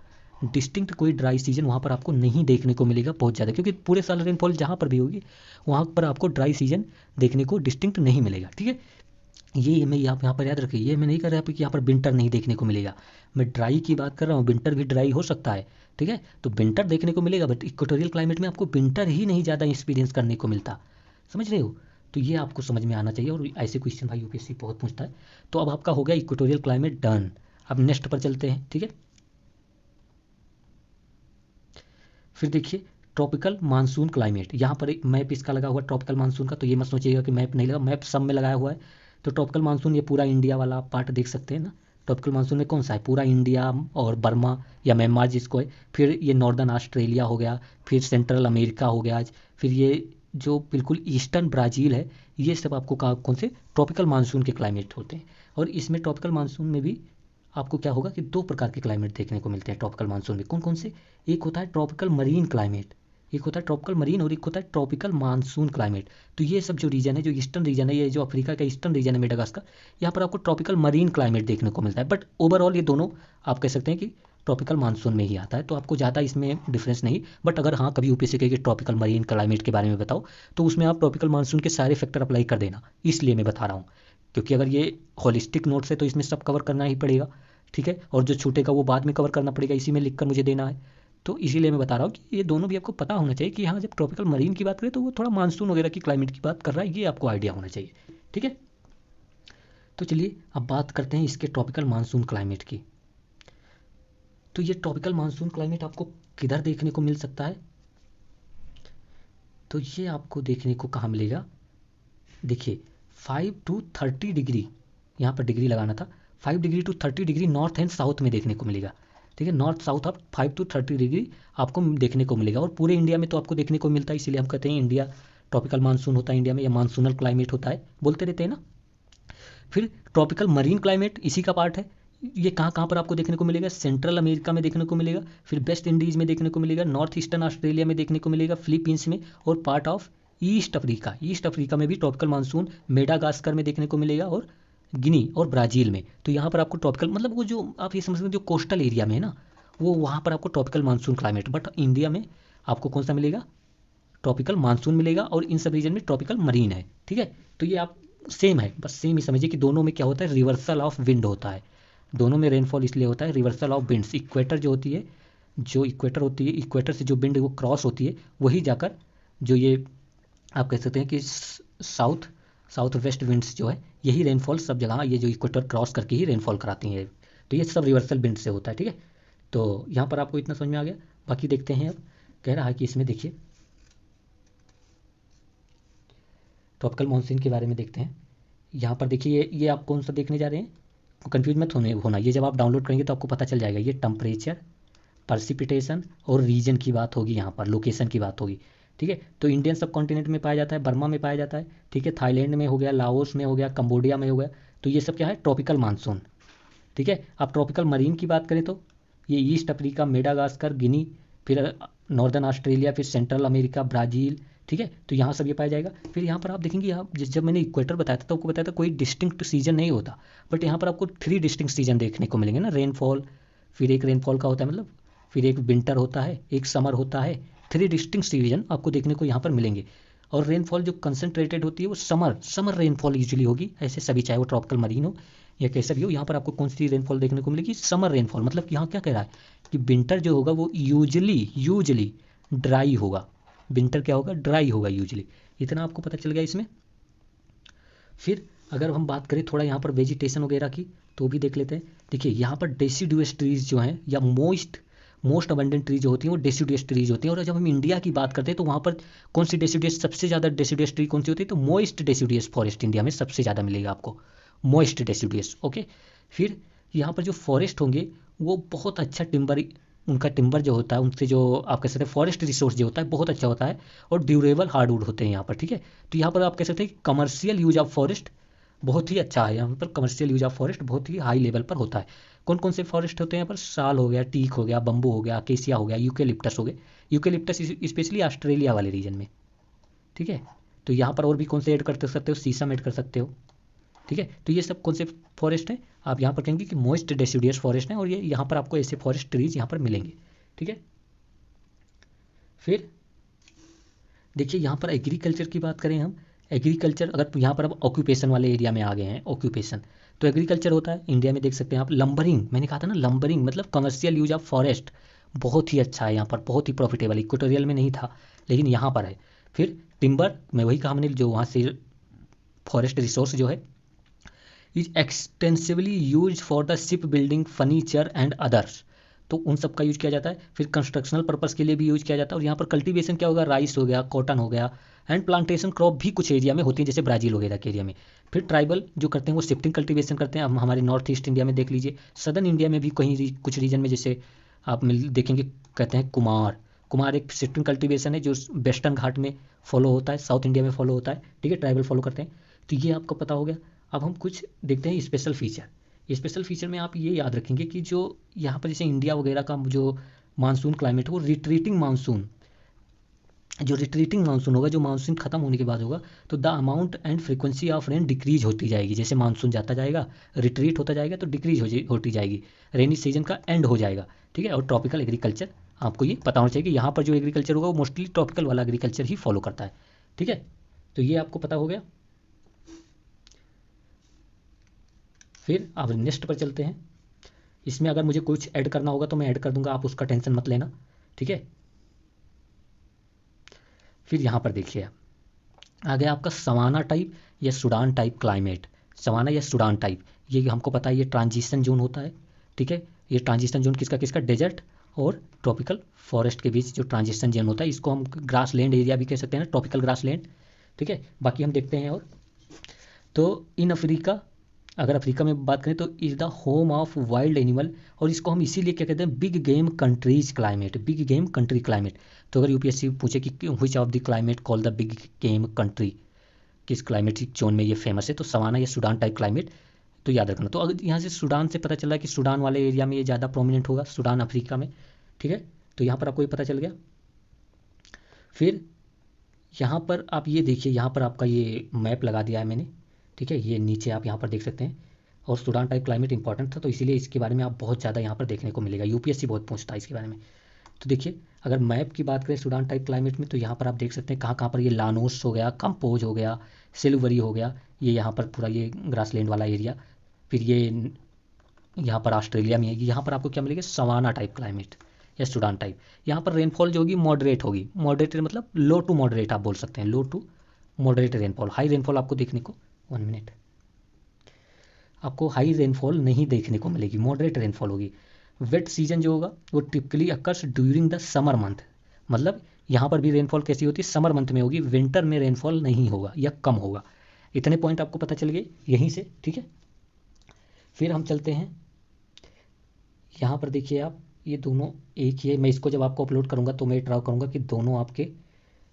डिस्टिंक्ट कोई ड्राई सीजन वहाँ पर आपको नहीं देखने को मिलेगा बहुत ज़्यादा, क्योंकि पूरे साल रेनफॉल जहाँ पर भी होगी वहाँ पर आपको ड्राई सीजन देखने को डिस्टिंक्ट नहीं मिलेगा। ठीक है, ये मैं यहाँ पर याद रखिए, ये मैं नहीं कर रहा कि यहाँ पर विंटर नहीं देखने को मिलेगा, मैं ड्राई की बात कर रहा हूँ, विंटर भी ड्राई हो सकता है। ठीक है, तो विंटर देखने को मिलेगा, बट इक्वेटोरियल क्लाइमेट में आपको विंटर ही नहीं ज़्यादा एक्सपीरियंस करने को मिलता। समझ रहे हो, तो ये आपको समझ में आना चाहिए, और ऐसे क्वेश्चन भाई यूपीएससी बहुत पूछता है। तो अब आपका हो गया इक्वेटोरियल क्लाइमेट डन। अब नेक्स्ट पर चलते हैं। ठीक है, फिर देखिए ट्रॉपिकल मानसून क्लाइमेट, यहाँ पर एक मैप इसका लगा हुआ ट्रॉपिकल मानसून का, तो ये मत सोचिएगा कि मैप नहीं लगा, मैप सब में लगाया हुआ है। तो ट्रॉपिकल मानसून ये पूरा इंडिया वाला पार्ट देख सकते हैं ना, ट्रॉपिकल मानसून में कौन सा है, पूरा इंडिया और बर्मा या म्यांमार जिसको है, फिर ये नॉर्दर्न ऑस्ट्रेलिया हो गया, फिर सेंट्रल अमेरिका हो गया, फिर ये जो बिल्कुल ईस्टर्न ब्राज़ील है, ये सब आपको कौन से ट्रॉपिकल मानसून के क्लाइमेट होते हैं। और इसमें ट्रॉपिकल मानसून में भी आपको क्या होगा कि दो प्रकार के क्लाइमेट देखने को मिलते हैं ट्रॉपिकल मानसून में, कौन कौन से, एक होता है ट्रॉपिकल मरीन क्लाइमेट, एक होता है ट्रॉपिकल मरीन और एक होता है ट्रॉपिकल मानसून क्लाइमेट। तो ये सब जो रीजन है, जो ईस्टर्न रीजन है, ये जो अफ्रीका का ईस्टर्न रीजन है मेडागास्कर, यहाँ पर आपको ट्रॉपिकल मरीन क्लाइमेट देखने को मिलता है। बट ओवरऑल ये दोनों आप कह सकते हैं कि ट्रॉपिकल मानसून में ही आता है, तो आपको ज़्यादा इसमें डिफरेंस नहीं। बट अगर हाँ कभी यूपीएससी कहे कि ट्रॉपिकल मरीन क्लाइमेट के बारे में बताओ, तो उसमें आप ट्रॉपिकल मानसून के सारे फैक्टर अप्लाई कर देना, इसलिए मैं बता रहा हूँ। क्योंकि अगर ये होलिस्टिक नोट्स है तो इसमें सब कवर करना ही पड़ेगा, ठीक है, और जो छूटेगा वो बाद में कवर करना पड़ेगा, इसी में लिख कर मुझे देना है। तो इसीलिए मैं बता रहा हूँ कि ये दोनों भी आपको पता होना चाहिए कि हाँ, जब ट्रॉपिकल मरीन की बात करें तो वो थोड़ा मानसून वगैरह की क्लाइमेट की बात कर रहा है, ये आपको आइडिया होना चाहिए, ठीक है। तो चलिए अब बात करते हैं इसके ट्रॉपिकल मानसून क्लाइमेट की। तो ये ट्रॉपिकल मानसून क्लाइमेट आपको किधर देखने को मिल सकता है? तो ये आपको देखने को कहाँ मिलेगा? देखिए 5 to 30 डिग्री, यहाँ पर डिग्री लगाना था, 5 degree to 30 degree north and south में देखने को मिलेगा, ठीक है। नॉर्थ साउथ आप 5 to 30 डिग्री आपको देखने को मिलेगा, और पूरे इंडिया में तो आपको देखने को मिलता है, इसीलिए हम कहते हैं इंडिया ट्रॉपिकल मानसून होता है इंडिया में, या मानसूनल क्लाइमेट होता है, बोलते रहते हैं ना। फिर ट्रॉपिकल मरीन क्लाइमेट इसी का पार्ट है। ये कहाँ कहाँ पर आपको देखने को मिलेगा? सेंट्रल अमेरिका में देखने को मिलेगा, फिर वेस्ट इंडीज़ में देखने को मिलेगा, नॉर्थ ईस्टर्न ऑस्ट्रेलिया में देखने को मिलेगा, फिलीपींस में, और part of East Africa. East Africa में भी ट्रॉपिकल मानसून मेडागास्कर में देखने को मिलेगा, और गिनी और ब्राज़ील में। तो यहाँ पर आपको ट्रॉपिकल मतलब वो जो आप ये समझ सकते हैं जो कोस्टल एरिया में है ना, वो वहाँ पर आपको tropical monsoon climate. But India में आपको कौन सा मिलेगा? ट्रॉपिकल मानसून मिलेगा, और इन सब रीजन में ट्रॉपिकल मरीन है, ठीक है। तो ये आप सेम है, बस सेम ही समझिए कि दोनों में क्या होता है, रिवर्सल ऑफ विंड होता है। दोनों में रेनफॉल इसलिए होता है रिवर्सल ऑफ विंड्स। इक्वेटर जो होती है, जो इक्वेटर होती है, इक्वेटर से जो विंड वो क्रॉस होती है, वही जाकर जो ये आप कह सकते हैं कि साउथ साउथ वेस्ट विंड्स जो है, यही रेनफॉल सब जगह ये जो इक्वेटर क्रॉस करके ही रेनफॉल कराती हैं। तो ये सब रिवर्सल विंड से होता है, ठीक है। तो यहाँ पर आपको इतना समझ में आ गया। बाकी देखते हैं, अब कह रहा है कि इसमें देखिए ट्रॉपिकल मानसून के बारे में देखते हैं। यहाँ पर देखिए ये आप कौन सा देखने जा रहे हैं, कंफ्यूज मत होना। ये जब आप डाउनलोड करेंगे तो आपको पता चल जाएगा। ये टेम्परेचर, पर्सिपिटेशन और रीजन की बात होगी, यहाँ पर लोकेशन की बात होगी, ठीक है। तो इंडियन सब कॉन्टिनेंट में पाया जाता है, बर्मा में पाया जाता है, ठीक है, थाईलैंड में हो गया, लाओस में हो गया, कंबोडिया में हो गया। तो ये सब क्या है? ट्रॉपिकल मानसून, ठीक है। अब ट्रॉपिकल मरीन की बात करें तो ये ईस्ट अफ्रीका, मेडागास्कर, गिनी, फिर नॉर्दर्न ऑस्ट्रेलिया, फिर सेंट्रल अमेरिका, ब्राज़ील, ठीक है। तो यहाँ सब ये पाया जाएगा। फिर यहाँ पर आप देखेंगे, यहाँ जब मैंने इक्वेटर बताया था तो आपको बताया था कोई डिस्टिंक्ट सीजन नहीं होता, बट यहाँ पर आपको 3 डिस्टिंक्ट सीजन देखने को मिलेंगे ना। रेनफॉल, फिर एक रेनफॉल का होता है मतलब, फिर एक विंटर होता है, एक समर होता है, 3 डिस्टिंक्ट सीजन आपको देखने को यहाँ पर मिलेंगे। और रेनफॉल जो कंसनट्रेटेड होती है वो समर रेनफॉल यूजुअली होगी, ऐसे सभी, चाहे वो ट्रॉपिकल मरीन हो या कैसा भी हो। यहाँ पर आपको कौन सी रेनफॉल देखने को मिलेगी? Summer rainfall. मतलब कि यहाँ क्या कह रहा है कि विंटर जो होगा वो यूजली ड्राई होगा। विंटर क्या होगा? ड्राई होगा यूजली। इतना आपको पता चल गया इसमें। फिर अगर हम बात करें थोड़ा यहाँ पर वेजिटेशन वगैरह की, तो भी देख लेते हैं। देखिए यहाँ पर डेसिडुअस ट्रीज जो हैं, या मोस्ट अबंडेंट ट्री जो होती हैं वो डेसिडुअस ट्रीज होती हैं। और जब हम इंडिया की बात करते हैं तो वहाँ पर कौन सी डेसिडुअस, सबसे ज़्यादा डेसिडुअस ट्री कौन सी होती है? तो मोइस्ट डेसिडुअस फॉरेस्ट इंडिया में सबसे ज़्यादा मिलेगा आपको, मोइस्ट डेसिडुअस, ओके। फिर यहाँ पर जो फॉरेस्ट होंगे वो बहुत अच्छा टिम्बर, उनका टिम्बर जो होता है, उनसे जो आप कह सकते हैं फॉरेस्ट रिसोर्स जो होता है बहुत अच्छा होता है, और ड्यूरेबल हार्डवुड होते हैं यहाँ पर, ठीक है। तो यहाँ पर आप कह सकते हैं कि कमर्शियल यूज ऑफ फॉरेस्ट बहुत ही अच्छा है, यहाँ पर कमर्शियल यूज ऑफ फॉरेस्ट बहुत ही हाई लेवल पर होता है। कौन कौन से फॉरेस्ट होते हैं यहाँ पर? साल हो गया, टीक हो गया, बम्बू हो गया, अकेसिया हो गया, यूकेलिप्टस हो गए। यूकेलिप्टस स्पेशली ऑस्ट्रेलिया वाले रीजन में, ठीक है। तो यहाँ पर और भी कौन से ऐड कर सकते हो? शीशम ऐड कर सकते हो, ठीक है। तो ये सब कौन से फॉरेस्ट हैं? आप यहाँ पर कहेंगे कि मोस्ट डेसिडियस फॉरेस्ट हैं, और ये यहाँ पर आपको ऐसे फॉरेस्ट ट्रीज यहाँ पर मिलेंगे, ठीक है। फिर देखिए यहाँ पर एग्रीकल्चर की बात करें हम, एग्रीकल्चर, अगर यहाँ पर अब ऑक्यूपेशन वाले एरिया में आ गए हैं, ऑक्यूपेशन, तो एग्रीकल्चर होता है इंडिया में, देख सकते हैं आप। लंबरिंग, मैंने कहा था ना, लंबरिंग मतलब कमर्शियल यूज ऑफ फॉरेस्ट बहुत ही अच्छा है यहाँ पर, बहुत ही प्रॉफिटेबल। इक्वेटोरियल में नहीं था लेकिन यहाँ पर है। फिर टिम्बर, मैं वही कहा मैंने, जो वहाँ से फॉरेस्ट रिसोर्स जो है is extensively use for the ship building, furniture and others. तो उन सब का यूज किया जाता है। फिर कंस्ट्रक्शनल पर्पस के लिए भी यूज किया जाता है। और यहाँ पर कल्टीवेशन क्या होगा? राइस हो गया, कॉटन हो गया, एंड प्लांटेशन क्रॉप भी कुछ एरिया में होती है, जैसे ब्राज़ील वगैरह के एरिया में। फिर ट्राइबल जो करते हैं वो शिफ्टिंग कल्टीवेशन करते हैं। हम हमारे नॉर्थ ईस्ट इंडिया में देख लीजिए, सदर्न इंडिया में भी कहीं कुछ रीजन में, जैसे आप देखेंगे कहते हैं कुमार एक शिफ्टिंग कल्टीवेशन है जो वेस्टर्न घाट में फॉलो होता है, साउथ इंडिया में फॉलो होता है, ठीक है, ट्राइबल फॉलो करते हैं। तो ये आपको पता हो गया। अब हम कुछ देखते हैं स्पेशल फीचर। स्पेशल फीचर में आप ये याद रखेंगे कि जो यहाँ पर जैसे इंडिया वगैरह का जो मानसून क्लाइमेट है वो रिट्रीटिंग मानसून, जो रिट्रीटिंग मानसून होगा, जो मानसून खत्म होने के बाद होगा, तो the amount and frequency of rain decrease होती जाएगी। जैसे मानसून जाता जाएगा, रिट्रीट होता जाएगा, तो डिक्रीज होती जाएगी, रेनी सीजन का एंड हो जाएगा। ठीक है, और ट्रॉपिकल एग्रीकल्चर आपको ये पता होना चाहिए कि यहाँ पर जो एग्रीकल्चर होगा वो मोस्टली ट्रॉपिकल वाला एग्रीकल्चर ही फॉलो करता है। ठीक है, तो ये आपको पता हो गया। फिर अब नेक्स्ट पर चलते हैं। इसमें अगर मुझे कुछ ऐड करना होगा तो मैं ऐड कर दूंगा, आप उसका टेंशन मत लेना। ठीक है, फिर यहाँ पर देखिए आ गया आपका सवाना टाइप या सूडान टाइप क्लाइमेट। सवाना या सूडान टाइप, ये हमको पता है ये ट्रांजिशन जोन होता है। ठीक है, ये ट्रांजिशन जोन किसका किसका, डेजर्ट और ट्रॉपिकल फॉरेस्ट के बीच जो ट्रांजिशन जोन होता है, इसको हम ग्रास लैंड एरिया भी कह सकते हैं ना, ट्रॉपिकल ग्रास लैंड। ठीक है, बाकी हम देखते हैं। और तो इन अफ्रीका, अगर अफ्रीका में बात करें तो is the home of wild animal, और इसको हम इसीलिए क्या कहते हैं, big game countries climate, big game country climate. तो अगर यूपीएससी पूछे कि which of the climate call the big game country, किस क्लाइमेटिक जोन में ये फेमस है, तो सवाना या सूडान टाइप क्लाइमेट, तो याद रखना। तो अगर यहाँ से सूडान से पता चला कि सूडान वाले एरिया में ये ज़्यादा प्रोमिनेंट होगा, सूडान अफ्रीका में। ठीक है, तो यहाँ पर आपको ये पता चल गया। फिर यहाँ पर आप ये देखिए, यहाँ पर आपका ये मैप लगा दिया है मैंने। ठीक है, ये नीचे आप यहाँ पर देख सकते हैं। और सूडान टाइप क्लाइमेट इंपॉर्टेंट था, तो इसीलिए इसके बारे में आप बहुत ज़्यादा यहाँ पर देखने को मिलेगा, यूपीएससी बहुत पूछता है इसके बारे में। तो देखिए, अगर मैप की बात करें सूडान टाइप क्लाइमेट में, तो यहाँ पर आप देख सकते हैं कहाँ कहाँ पर ये लानोस हो गया, कंपोज हो गया, सिल्वरी हो गया, ये यहाँ पर पूरा ये ग्रासलैंड वाला एरिया। फिर ये यहाँ पर ऑस्ट्रेलिया में है, यहाँ पर आपको क्या मिलेगा, सवाना टाइप क्लाइमेट या सूडान टाइप। यहाँ पर रेनफॉल जो होगी मॉडरेट होगी, मॉडरेट मतलब लो टू मॉडरेट आप बोल सकते हैं, low to moderate rainfall. High rainfall आपको देखने को, 1 मिनट, आपको हाई रेनफॉल नहीं देखने को मिलेगी, मॉडरेट रेनफॉल होगी। वेट सीजन जो होगा वो typically occurs during the summer month, मतलब यहाँ पर भी रेनफॉल कैसी होती है, समर मंथ में होगी, विंटर में रेनफॉल नहीं होगा या कम होगा। इतने पॉइंट आपको पता चल गए यहीं से। ठीक है, फिर हम चलते हैं यहाँ पर। देखिए आप, ये दोनों एक ही है। मैं इसको जब आपको अपलोड करूँगा तो मैं ट्राई करूँगा कि दोनों आपके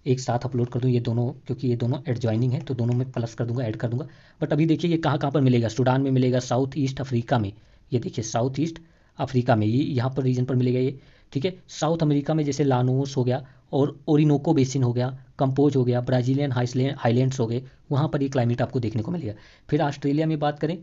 एक साथ अपलोड कर दूँ, ये दोनों, क्योंकि ये दोनों एडजॉइनिंग है, तो दोनों में प्लस कर दूंगा, ऐड कर दूंगा। बट अभी देखिए ये कहाँ कहाँ पर मिलेगा, सूडान में मिलेगा, साउथ ईस्ट अफ्रीका में, ये देखिए साउथ ईस्ट अफ्रीका में, ये यहाँ पर रीजन पर मिलेगा ये। ठीक है, साउथ अमेरिका में जैसे लानोस हो गया और ओरिनोको बेसिन हो गया, कंपोज हो गया, ब्राजीलियन हाईलैंड्स हो गए, वहाँ पर ये क्लाइमेट आपको देखने को मिलेगा। फिर ऑस्ट्रेलिया में बात करें,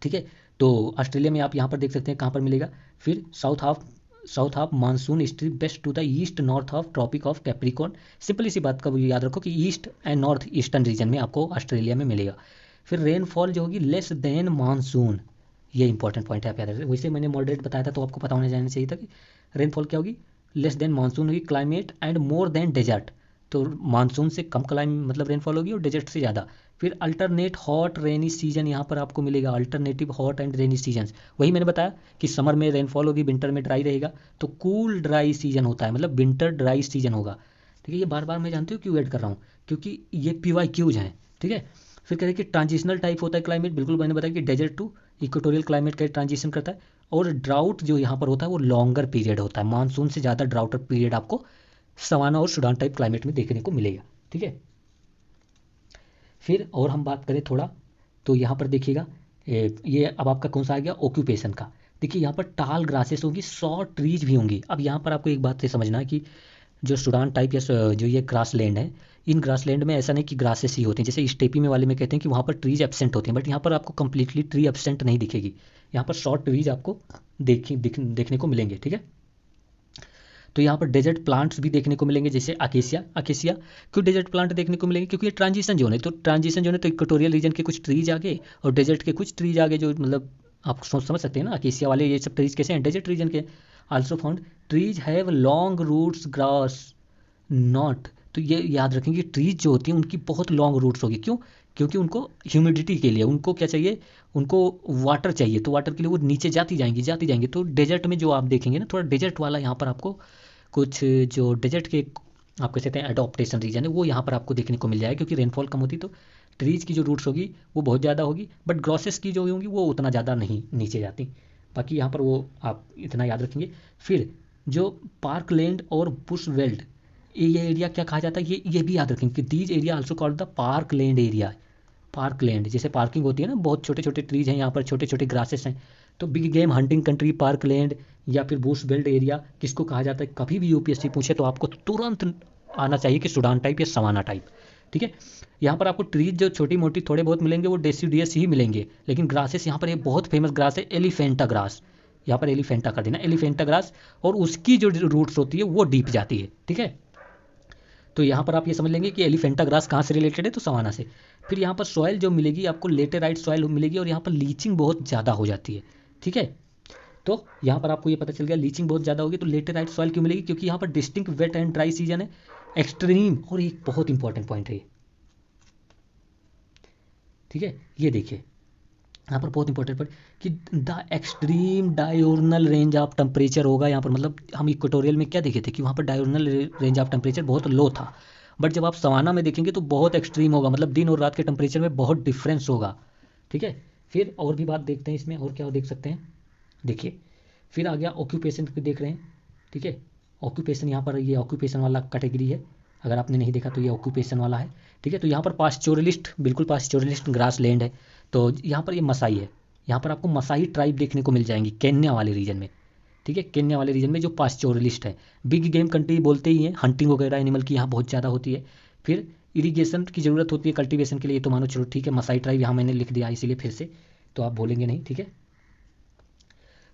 ठीक है, तो ऑस्ट्रेलिया में आप यहाँ पर देख सकते हैं कहाँ पर मिलेगा। फिर south of monsoon strip west to the east north of tropic of Capricorn. Simple इसी बात का याद रखो कि east and north eastern region में आपको ऑस्ट्रेलिया में मिलेगा। फिर रेनफॉल जो होगी लेस देन मानसून, ये इंपॉर्टेंट पॉइंट है आप याद रखें। वैसे मैंने मॉडरेट बताया था तो आपको पता होना जाना चाहिए था कि रेनफॉल क्या होगी, लेस देन मानसून होगी, climate and more than desert, तो मानसून से कम क्लाइमेट मतलब रेनफॉल होगी और डेजर्ट से ज़्यादा। फिर अल्टरनेट हॉट रेनी सीजन यहाँ पर आपको मिलेगा, alternative hot and rainy seasons, वही मैंने बताया कि समर में रेनफॉल होगी, विंटर में ड्राई रहेगा, तो कूल ड्राई सीजन होता है, मतलब विंटर ड्राई सीजन होगा। ठीक है, ये बार बार मैं जानती हूँ क्यों ऐड कर रहा हूँ, क्योंकि ये PYQs हैं। ठीक है, फिर कहते हैं कि ट्रांजिशनल टाइप होता है क्लाइमेट, बिल्कुल मैंने बताया कि डेजर्ट टू इक्वेटोरियल क्लाइमेट का ट्रांजिशन करता है। और ड्राउट जो यहाँ पर होता है वो लॉन्गर पीरियड होता है, मानसून से ज़्यादा ड्राउट पीरियड आपको सवाना और सूडान टाइप क्लाइमेट में देखने को मिलेगा। ठीक है, फिर और हम बात करें थोड़ा, तो यहाँ पर देखिएगा ये अब आपका कौन सा आ गया, ऑक्यूपेशन का। देखिए यहाँ पर टाल ग्रासेस होंगी, 100 ट्रीज भी होंगी। अब यहाँ पर आपको एक बात से समझना है कि जो सूडान टाइप या जो ये ग्रास लैंड है, इन ग्रास लैंड में ऐसा नहीं कि ग्रासेस ही होती हैं, जैसे स्टेपी में वाले में कहते हैं कि वहाँ पर ट्रीज एब्सेंट होते हैं, बट यहाँ पर आपको कंप्लीटली ट्री एब्सेंट नहीं दिखेगी, यहाँ पर 100 ट्रीज आपको देखने को मिलेंगे। ठीक है, तो यहाँ पर डेजर्ट प्लांट्स भी देखने को मिलेंगे, जैसे अकेसिया। अकेसिया क्यों डेजर्ट प्लांट देखने को मिलेंगे, क्योंकि ये ट्रांजिशन जोन है, तो ट्रांजिशन जोन है तो इक्वेटोरियल रीजन के कुछ ट्रीज आ गए और डेजर्ट के कुछ ट्रीज आ गए, जो मतलब आप समझ सकते हैं ना, अकेसिया वाले ये सब ट्रीज कैसे हैं, डेजर्ट रीजन के। Also found trees have long roots grass not, तो ये याद रखें कि ट्रीज जो होती हैं उनकी बहुत लॉन्ग रूट्स होगी, क्यों, क्योंकि उनको ह्यूमिडिटी के लिए उनको क्या चाहिए, उनको वाटर चाहिए, तो वाटर के लिए वो नीचे जाती जाएंगी। तो डेजर्ट में जो आप देखेंगे ना, थोड़ा डेजर्ट वाला यहाँ पर आपको कुछ जो डेजर्ट के आप कह सकते हैं एडॉप्टेशन रीजन है, वो यहाँ पर आपको देखने को मिल जाएगा, क्योंकि रेनफॉल कम होती तो ट्रीज की जो रूट्स होगी वो बहुत ज़्यादा होगी, बट ग्रॉसेस की जो होंगी वो उतना ज़्यादा नहीं नीचे जाती। बाकी यहाँ पर वो आप इतना याद रखेंगे। फिर जो पार्क लैंड और बुश वेल्ड, ये एरिया क्या कहा जाता है, ये भी याद रखेंगे कि these area also called the park land area. Park land जैसे पार्किंग होती है ना, बहुत छोटे छोटे ट्रीज हैं यहाँ पर, छोटे छोटे ग्रासेस हैं, तो big game hunting country park land या फिर बुश बेल्ट एरिया किसको कहा जाता है, कभी भी यूपीएससी पूछे तो आपको तुरंत आना चाहिए कि सूडान टाइप या सवाना टाइप। ठीक है, यहाँ पर आपको ट्रीज जो छोटी मोटी थोड़े बहुत मिलेंगे वो डेसिडियस ही मिलेंगे, लेकिन ग्रासेस यहाँ पर एक बहुत फेमस ग्रास है एलिफेंटा ग्रास। यहाँ पर एलिफेंटा कर देना, एलिफेंटा ग्रास, और उसकी जो रूट्स होती है वो डीप जाती है। ठीक है, तो यहाँ पर आप ये समझ लेंगे कि एलिफेंटा ग्रास कहाँ से रिलेटेड है, तो सवाना से। फिर यहाँ पर सॉइल जो मिलेगी आपको लेटेराइट सॉइल मिलेगी, और यहाँ पर लीचिंग बहुत ज़्यादा हो जाती है। ठीक है, तो यहाँ पर आपको ये पता चल गया लीचिंग बहुत ज़्यादा होगी, तो लेटेराइट सॉइल क्यों मिलेगी, क्योंकि यहाँ पर distinct wet and dry season है, एक्सट्रीम, और एक बहुत इंपॉर्टेंट पॉइंट है। ठीक है, ये देखिए यहाँ पर बहुत इंपॉर्टेंट पॉइंट कि the extreme diurnal range of temperature होगा यहाँ पर, मतलब हम इक्वेटोरियल में क्या देखे थे कि वहाँ पर डायोर्नल रेंज ऑफ टेम्परेचर बहुत लो था, बट जब आप सवाना में देखेंगे तो बहुत एक्सट्रीम होगा, मतलब दिन और रात के टेम्परेचर में बहुत डिफरेंस होगा। ठीक है, फिर और भी बात देखते हैं इसमें, और क्या देख सकते हैं, देखिए फिर आ गया ऑक्यूपेशन को देख रहे हैं। ठीक है, ऑक्यूपेशन यहाँ पर ये ऑक्यूपेशन वाला कैटेगरी है, अगर आपने नहीं देखा तो ये ऑक्यूपेशन वाला है। ठीक है, तो यहाँ पर पास्चोरलिस्ट, बिल्कुल पास्चोरलिस्ट ग्रास लैंड है, तो यहाँ पर ये मसाई है, यहाँ पर आपको मसाई ट्राइब देखने को मिल जाएंगी केन्या वाले रीजन में। ठीक है, केन्या वाले रीजन में जो पास्चोरलिस्ट है, बिग गेम कंट्री बोलते ही हैं, हंटिंग वगैरह एनिमल की यहाँ बहुत ज़्यादा होती है। फिर इरीगेशन की ज़रूरत होती है कल्टीवेशन के लिए, तो मानो चलो ठीक है, मसाई ट्राइब यहाँ मैंने लिख दिया इसीलिए फिर से, तो आप बोलेंगे नहीं। ठीक है,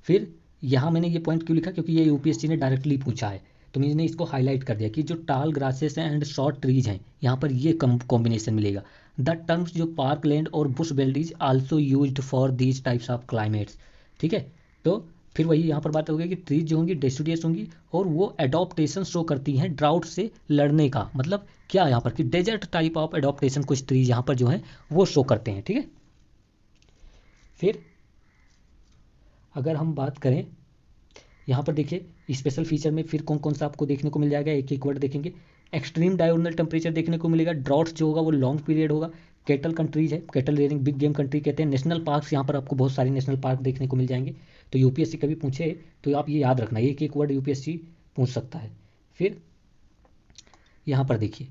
फिर यहाँ मैंने ये पॉइंट क्यों लिखा, क्योंकि ये यूपीएससी ने डायरेक्टली पूछा है, तो मैंने इसको हाईलाइट कर दिया कि जो टाल ग्रासेस हैं एंड शॉर्ट ट्रीज हैं यहाँ पर ये कॉम्बिनेशन मिलेगा। द टर्म्स जो पार्क लैंड और Bush belt is also used for these types of climates. ठीक है, तो फिर वही यहाँ पर बात हो गई कि ट्रीज जो होंगी डेसिडियस होंगी, और वो एडॉप्टेशन शो करती हैं ड्राउट से लड़ने का, मतलब क्या यहाँ पर कि डेजर्ट टाइप ऑफ एडॉप्टेशन कुछ ट्रीज यहाँ पर जो है वो शो करते हैं। ठीक है, फिर अगर हम बात करें यहाँ पर देखिए स्पेशल फीचर में फिर कौन कौन सा आपको देखने को मिल जाएगा, एक एक वर्ड देखेंगे। एक्सट्रीम डायोर्नल टेम्परेचर देखने को मिलेगा, ड्रॉट्स जो होगा वो लॉन्ग पीरियड होगा, कैटल कंट्रीज है, cattle rearing big game country कहते हैं, नेशनल पार्क्स यहाँ पर आपको बहुत सारे नेशनल पार्क देखने को मिल जाएंगे। तो यूपीएससी कभी पूछे तो आप ये याद रखना, एक एक वर्ड यूपीएससी पूछ सकता है। फिर यहाँ पर देखिए,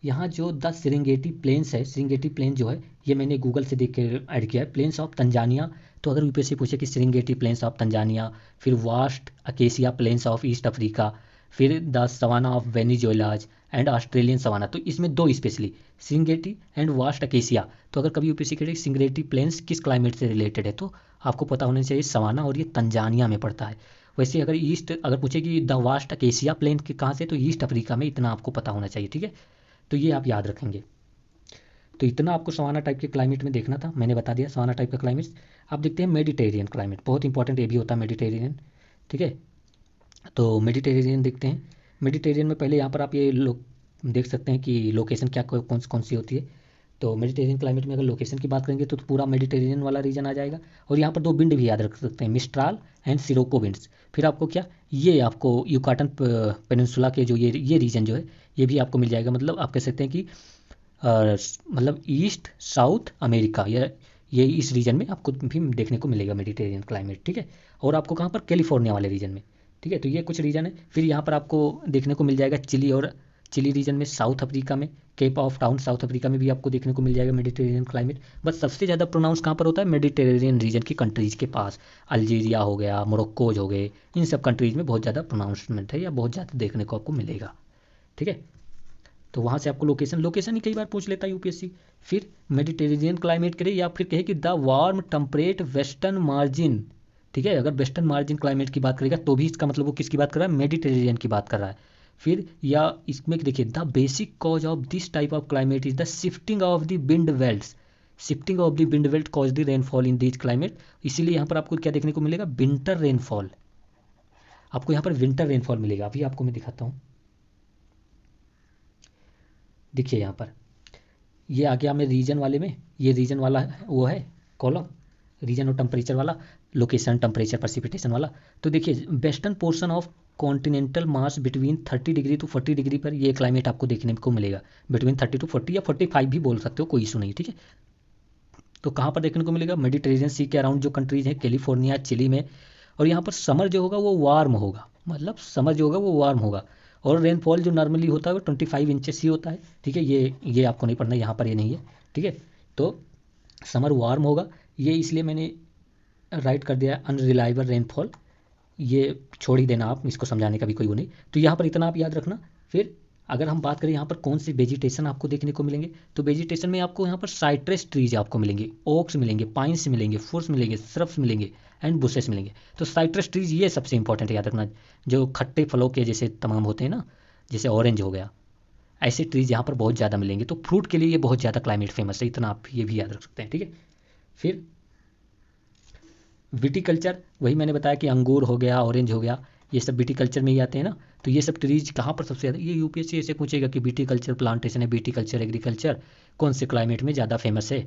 यहाँ जो द सिरिंगेटी प्लेन्स है, सिरिंगेटी प्लेन जो है ये मैंने गूगल से देख के ऐड किया है, प्लेन्स ऑफ तंजानिया। तो अगर यूपीएससी पूछे कि सिरिंगेटी प्लेन्स ऑफ तंजानिया, फिर vast acacia plains of East Africa, फिर the savanna of Venezuela's and Australian savanna, तो इसमें दो specially Serengeti and vast acacia. तो अगर कभी यूपीएससी कहे सिरिंगेटी प्लेन्स किस क्लाइमेट से रिलेटेड है, तो आपको पता होना चाहिए सवाना, और ये तंजानिया में पड़ता है। वैसे अगर पूछे कि द वास्ट अकेसिया प्लेन के कहाँ से, तो ईस्ट अफ्रीका में, इतना आपको पता होना चाहिए। ठीक है, तो ये आप याद रखेंगे। तो इतना आपको सवाना टाइप के क्लाइमेट में देखना था, मैंने बता दिया सवाना टाइप का क्लाइमेट। आप देखते हैं मेडिटेरियन क्लाइमेट, बहुत इंपॉर्टेंट ये भी होता है मेडिटेरियन। ठीक है, तो मेडिटेरियन देखते हैं। मेडिटेरियन में पहले यहाँ पर आप ये लोग देख सकते हैं कि लोकेशन क्या कौन कौन सी होती है। तो मेडिटेरियन क्लाइमेट में अगर लोकेशन की बात करेंगे तो पूरा मेडिटेरियन वाला रीजन आ जाएगा, और यहाँ पर दो विंड भी याद रख सकते हैं, मिस्ट्राल एंड सिरोको विंड्स। फिर आपको क्या, ये आपको यूकाटन पेनिनसुला के जो ये रीजन जो है ये भी आपको मिल जाएगा, मतलब आप कह सकते हैं कि मतलब ईस्ट साउथ अमेरिका, या ये इस रीजन में आपको भी देखने को मिलेगा मेडिटेरियन क्लाइमेट। ठीक है, और आपको कहाँ पर, कैलिफोर्निया वाले रीजन में। ठीक है, तो ये कुछ रीजन है। फिर यहाँ पर आपको देखने को मिल जाएगा चिली, और चिली रीजन में साउथ अफ्रीका में, Cape of Town South Africa में भी आपको देखने को मिल जाएगा मेडिटेरियन क्लाइमेट। बस सबसे ज़्यादा प्रोनाउंस कहाँ पर होता है, मेडिटेरियन रीजन की कंट्रीज के पास, अल्जीरिया हो गया, मोरक्कोज हो गए, इन सब कंट्रीज में बहुत ज़्यादा प्रोनाउंसमेंट है, या बहुत ज़्यादा देखने को आपको मिलेगा। ठीक है, तो वहाँ से आपको लोकेशन ही कई बार पूछ लेता है यूपीएससी। फिर मेडिटेरेनियन क्लाइमेट करे, या फिर कहे कि the warm temperate western margin. ठीक है, अगर वेस्टर्न मार्जिन क्लाइमेट की बात करेगा तो भी इसका मतलब वो किसकी बात कर रहा है, मेडिटेरेनियन की बात कर रहा है। फिर या इसमें देखिए the basic cause of this type of climate is the shifting of the wind belts, shifting of the wind belt cause the rainfall in this climate. इसीलिए यहाँ पर आपको क्या देखने को मिलेगा, विंटर रेनफॉल, आपको यहाँ पर विंटर रेनफॉल मिलेगा। अभी आपको मैं दिखाता हूँ, देखिए यहाँ पर ये आ गया हमें रीजन वाले में, ये रीजन वाला वो है कॉलम, रीजन और टेम्परेचर वाला, लोकेशन टेम्परेचर प्रेसिपिटेशन वाला। तो देखिए western portion of continental mass between 30 degree to 40 degree पर ये क्लाइमेट आपको देखने को मिलेगा, बिटवीन 30 टू 40 या 45 भी बोल सकते हो, कोई इशू नहीं। ठीक है, तो कहाँ पर देखने को मिलेगा, मेडिटेरेनियन सी के अराउंड जो कंट्रीज हैं, कैलिफोर्निया, चिली में। और यहाँ पर समर जो होगा वो वार्म होगा, मतलब समर जो होगा वो वार्म होगा, और रेनफॉल जो नॉर्मली होता है वो 25 इंचेस ही होता है। ठीक है, ये आपको नहीं पढ़ना, यहाँ पर ये नहीं है। ठीक है, तो समर वार्म होगा, ये इसलिए मैंने राइट कर दिया अनरिलायबल रेनफॉल, ये छोड़ ही देना आप, इसको समझाने का भी कोई वो नहीं। तो यहाँ पर इतना आप याद रखना। फिर अगर हम बात करें यहाँ पर कौन सी वेजिटेशन आपको देखने को मिलेंगे, तो वेजिटेशन में आपको यहाँ पर साइट्रस ट्रीज आपको मिलेंगे, ओक्स मिलेंगे, पाइन्स मिलेंगे, फुर्स मिलेंगे, श्रब्स मिलेंगे एंड बुशेस मिलेंगे। तो साइट्रस ट्रीज ये सबसे इंपॉर्टेंट है याद रखना, जो खट्टे फलों के जैसे तमाम होते हैं ना, जैसे ऑरेंज हो गया, ऐसे ट्रीज यहाँ पर बहुत ज़्यादा मिलेंगे। तो फ्रूट के लिए ये बहुत ज़्यादा क्लाइमेट फेमस है, इतना आप ये भी याद रख सकते हैं, ठीक है। फिर विटीकल्चर, वही मैंने बताया कि अंगूर हो गया, ऑरेंज हो गया, ये सब विटीकल्चर में ही आते हैं ना। तो ये सब ट्रीज कहाँ पर सबसे ज़्यादा, ये यूपीएससी ऐसे पूछेगा कि विटीकल्चर प्लांटेशन है, विटीकल्चर एग्रीकल्चर कौन से क्लाइमेट में ज़्यादा फेमस है,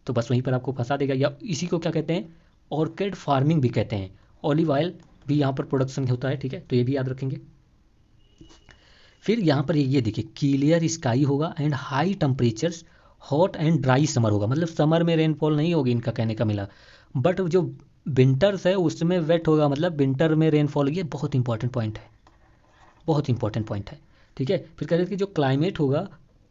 तो बस वहीं पर आपको फंसा देगा। या इसी को क्या कहते हैं, ऑर्किड फार्मिंग भी कहते हैं। ऑलिव ऑयल भी यहाँ पर प्रोडक्शन होता है, ठीक है, तो ये भी याद रखेंगे। फिर यहाँ पर ये देखिए क्लियर स्काई होगा and high temperatures, hot and dry summer होगा, मतलब समर में रेनफॉल नहीं होगी, इनका कहने का मिला, बट जो विंटर्स है उसमें वेट होगा, मतलब विंटर में रेनफॉल होगी। बहुत इंपॉर्टेंट पॉइंट है, बहुत इंपॉर्टेंट पॉइंट है, ठीक है। फिर कह रहे थे कि जो क्लाइमेट होगा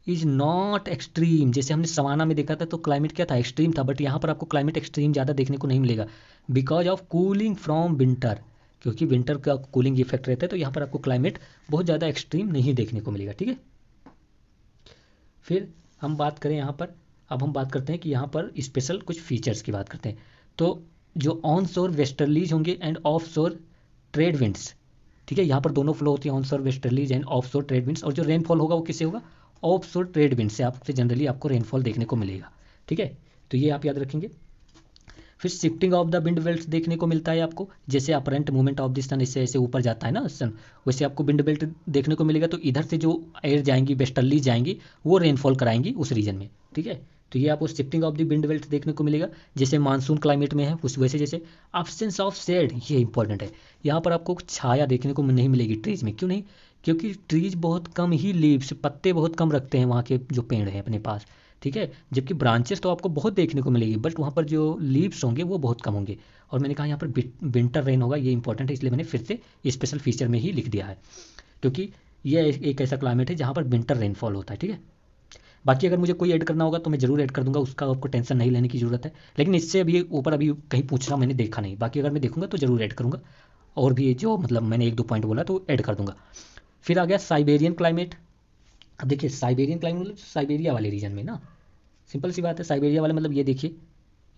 इज नॉट एक्सट्रीम, जैसे हमने सवाना में देखा था तो क्लाइमेट क्या था, एक्सट्रीम था, बट यहाँ पर आपको क्लाइमेट एक्सट्रीम ज़्यादा देखने को नहीं मिलेगा, because of cooling from winter, क्योंकि विंटर का कूलिंग इफेक्ट रहता है, तो यहाँ पर आपको क्लाइमेट बहुत ज़्यादा एक्सट्रीम नहीं देखने को मिलेगा, ठीक है। फिर हम बात करें यहाँ पर, अब हम बात करते हैं कि यहाँ पर स्पेशल कुछ फीचर्स की बात करते हैं। तो जो ऑन शोर वेस्टर्लीज होंगे एंड ऑफ शोर ट्रेड विंड्स, ठीक है, यहाँ पर दोनों फ्लो होती है, ऑन शोर वेस्टर्लीज एंड ऑफ शोर ट्रेड विंड्स, और जो रेनफॉल होगा वो किससे होगा, ऑफ शोर ट्रेड विंड से आपसे जनरली आपको रेनफॉल देखने को मिलेगा, ठीक है, तो ये आप याद रखेंगे। फिर shifting of the wind belt देखने को मिलता है आपको, जैसे अपरेंट मूवमेंट ऑफ द सन, इससे ऐसे ऊपर जाता है ना सन, वैसे आपको विंड बेल्ट देखने को मिलेगा। तो इधर से जो एयर जाएंगी, वेस्टर्ली जाएंगी, वो रेनफॉल कराएंगी उस रीजन में, ठीक है। तो ये आपको shifting of the wind belt देखने को मिलेगा, जैसे मानसून क्लाइमेट में है उस वैसे। जैसे एब्सेंस ऑफ शेड, ये इंपॉर्टेंट है, यहाँ पर आपको छाया देखने को नहीं मिलेगी ट्रीज में। क्यों नहीं, क्योंकि ट्रीज बहुत कम ही लीव्स, पत्ते बहुत कम रखते हैं वहाँ के जो पेड़ हैं अपने पास, ठीक है। जबकि ब्रांचेस तो आपको बहुत देखने को मिलेगी, बट वहाँ पर जो लीव्स होंगे वो बहुत कम होंगे। और मैंने कहा यहाँ पर विंटर रेन होगा, ये इंपॉर्टेंट है, इसलिए मैंने फिर से स्पेशल फीचर में ही लिख दिया है, क्योंकि ये एक ऐसा क्लाइमेट है जहाँ पर विंटर रेनफॉल होता है, ठीक है। बाकी अगर मुझे कोई ऐड करना होगा तो मैं जरूर ऐड कर दूंगा, उसका आपको टेंशन नहीं लेने की जरूरत है, लेकिन इससे अभी ऊपर अभी कहीं पूछना मैंने देखा नहीं। बाकी अगर मैं देखूंगा तो जरूर ऐड करूंगा, और भी जो मतलब मैंने एक दो पॉइंट बोला तो ऐड कर दूंगा। फिर आ गया साइबेरियन क्लाइमेट। अब देखिए साइबेरियन क्लाइमेट मतलब साइबेरिया वाले रीजन में ना, सिंपल सी बात है, साइबेरिया वाला मतलब ये देखिए,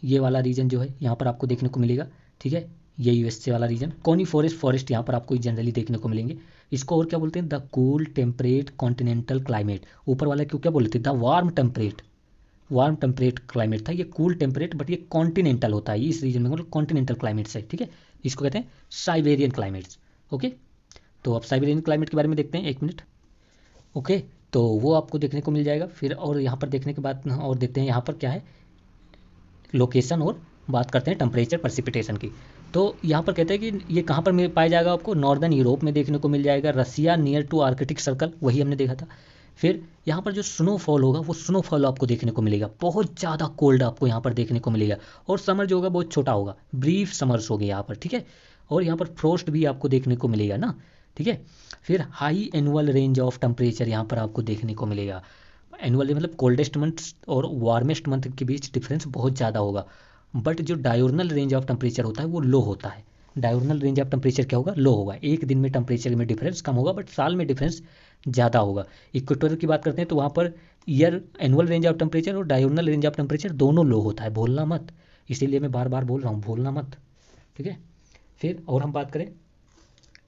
ये वाला रीजन जो है यहाँ पर आपको देखने को मिलेगा, ठीक है, ये यूएसए वाला रीजन। कॉनी फॉरेस्ट यहाँ पर आपको जनरली देखने को मिलेंगे। इसको और क्या बोलते हैं, the cool temperate continental climate. ऊपर वाला क्यों क्या बोलते थे, द वार्म टेम्परेट क्लाइमेट था, ये कूल टेम्परेट, बट ये कॉन्टिनेंटल होता है, इस रीजन में मतलब कॉन्टिनेंटल क्लाइमेट्स है, ठीक है। इसको कहते हैं साइबेरियन क्लाइमेट्स, ओके। तो अब साइबेरियन क्लाइमेट के बारे में देखते हैं, एक मिनट, ओके। तो वो आपको देखने को मिल जाएगा। फिर और यहाँ पर देखने के बाद और देखते हैं यहाँ पर क्या है, लोकेशन, और बात करते हैं टेम्परेचर प्रेसिपिटेशन की। तो यहाँ पर कहते हैं कि ये कहाँ पर पाया जाएगा, आपको नॉर्दर्न यूरोप में देखने को मिल जाएगा, रसिया नियर टू आर्कटिक सर्कल, वही हमने देखा था। फिर यहाँ पर जो स्नोफॉल होगा वो स्नोफॉल आपको देखने को मिलेगा, बहुत ज़्यादा कोल्ड आपको यहाँ पर देखने को मिलेगा, और समर जो होगा बहुत छोटा होगा, ब्रीफ समर्स हो गए यहाँ पर, ठीक है। और यहाँ पर फ्रोस्ट भी आपको देखने को मिलेगा ना, ठीक है। फिर high annual range of temperature यहाँ पर आपको देखने को मिलेगा। एनुअल मतलब कोल्डेस्ट मंथ और वार्मेस्ट मंथ के बीच डिफरेंस बहुत ज़्यादा होगा, बट जो डायोर्नल रेंज ऑफ टेम्परेचर होता है वो लो होता है। डायोर्नल रेंज ऑफ टेम्परेचर क्या होगा, लो होगा, एक दिन में टेम्परेचर में डिफरेंस कम होगा, बट साल में डिफरेंस ज़्यादा होगा। इक्वेटोरियल की बात करते हैं तो वहाँ per year annual range of temperature और डायोर्नल रेंज ऑफ टेम्परेचर दोनों लो होता है, भूलना मत, इसीलिए मैं बार बार बोल रहा हूँ, भूलना मत, ठीक है। फिर और हम बात करें,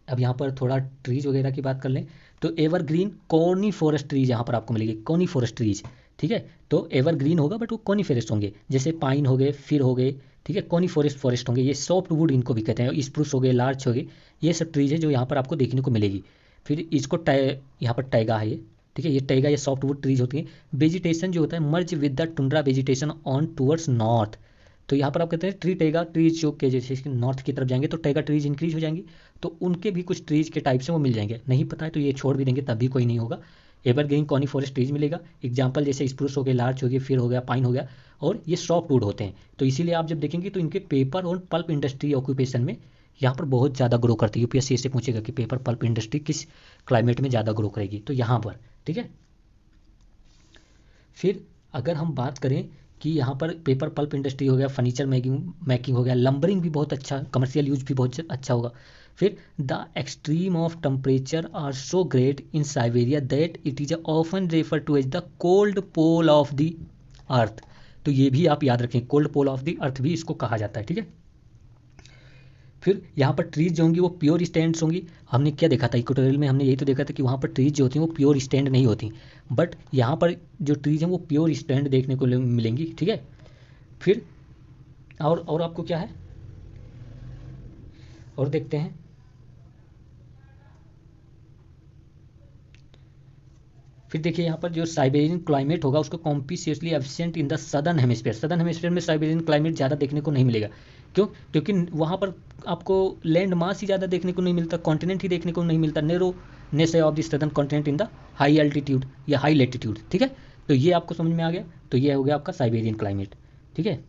अब यहाँ पर थोड़ा ट्रीज वगैरह की बात कर लें, तो एवरग्रीन कॉनी फॉरेस्ट ट्रीज यहाँ पर आपको मिलेगी, कॉनी फॉरेस्ट ट्रीज, ठीक है। तो एवरग्रीन होगा बट वो कॉनी फॉरेस्ट होंगे, जैसे पाइन हो गए, फिर हो गए, ठीक है, कॉनी फॉरेस्ट होंगे। ये सॉफ्ट वुड इनको भी कहते हैं, स्प्रूस हो गए, लार्च हो गए, ये सब ट्रीज है जो यहाँ पर आपको देखने को मिलेगी। फिर इसको यहाँ पर टैगा है ये, ठीक है, ये टैगा, ये सॉफ्ट वुड ट्रीज होती है। वेजिटेशन जो होता है merge with the tundra vegetation on towards north. तो यहाँ पर आप कहते हैं ट्री टैगा ट्रीज जो के जैसे नॉर्थ की तरफ जाएंगे तो टैगा ट्रीज इंक्रीज हो जाएंगी, तो उनके भी कुछ ट्रीज के टाइप से वो मिल जाएंगे। नहीं पता है तो ये छोड़ भी देंगे, तब भी कोई नहीं होगा। एवरग्रीन कॉनी फॉरेस्ट ट्रीज मिलेगा, एग्जाम्पल जैसे स्प्रूस हो गया, लार्च हो गया, फिर हो गया, पाइन हो गया, और ये सॉफ्ट वुड होते हैं। तो इसीलिए आप जब देखेंगे तो इनके पेपर और पल्प इंडस्ट्री ऑक्यूपेशन में यहाँ पर बहुत ज़्यादा ग्रो करती है। यूपीएससी से पूछेगा कि पेपर पल्प इंडस्ट्री किस क्लाइमेट में ज़्यादा ग्रो करेगी, तो यहाँ पर, ठीक है। फिर अगर हम बात करें कि यहाँ पर पेपर पल्प इंडस्ट्री हो गया, फर्नीचर मेकिंग हो गया, लंबरिंग भी बहुत अच्छा, कमर्शियल यूज भी बहुत अच्छा होगा। फिर the extreme of temperature are so great in Siberia that it is often refer to as the cold pole of the earth. तो ये भी आप याद रखें, cold pole of the earth भी इसको कहा जाता है, ठीक है। फिर यहाँ पर ट्रीज जो होंगी वो प्योर स्टैंड्स होंगी। हमने क्या देखा था इक्वेटोरियल में, हमने यही तो देखा था कि वहाँ पर ट्रीज जो होती हैं वो प्योर स्टैंड नहीं होती, बट यहाँ पर जो ट्रीज हैं वो प्योर स्टैंड देखने को मिलेंगी, ठीक है। फिर और आपको क्या है, और देखते हैं। फिर देखिए यहाँ पर जो साइबेरियन क्लाइमेट होगा उसको conspicuously absent in the southern hemisphere. Southern hemisphere में साइबेरियन क्लाइमेट ज़्यादा देखने को नहीं मिलेगा। क्यों? क्योंकि वहाँ पर आपको लैंड मास ही ज़्यादा देखने को नहीं मिलता, कॉन्टिनेंट ही देखने को नहीं मिलता, narrowness of the southern continent in the high altitude या हाई लेटीट्यूड, ठीक है। तो ये आपको समझ में आ गया। तो ये हो गया आपका साइबेरियन क्लाइमेट, ठीक है।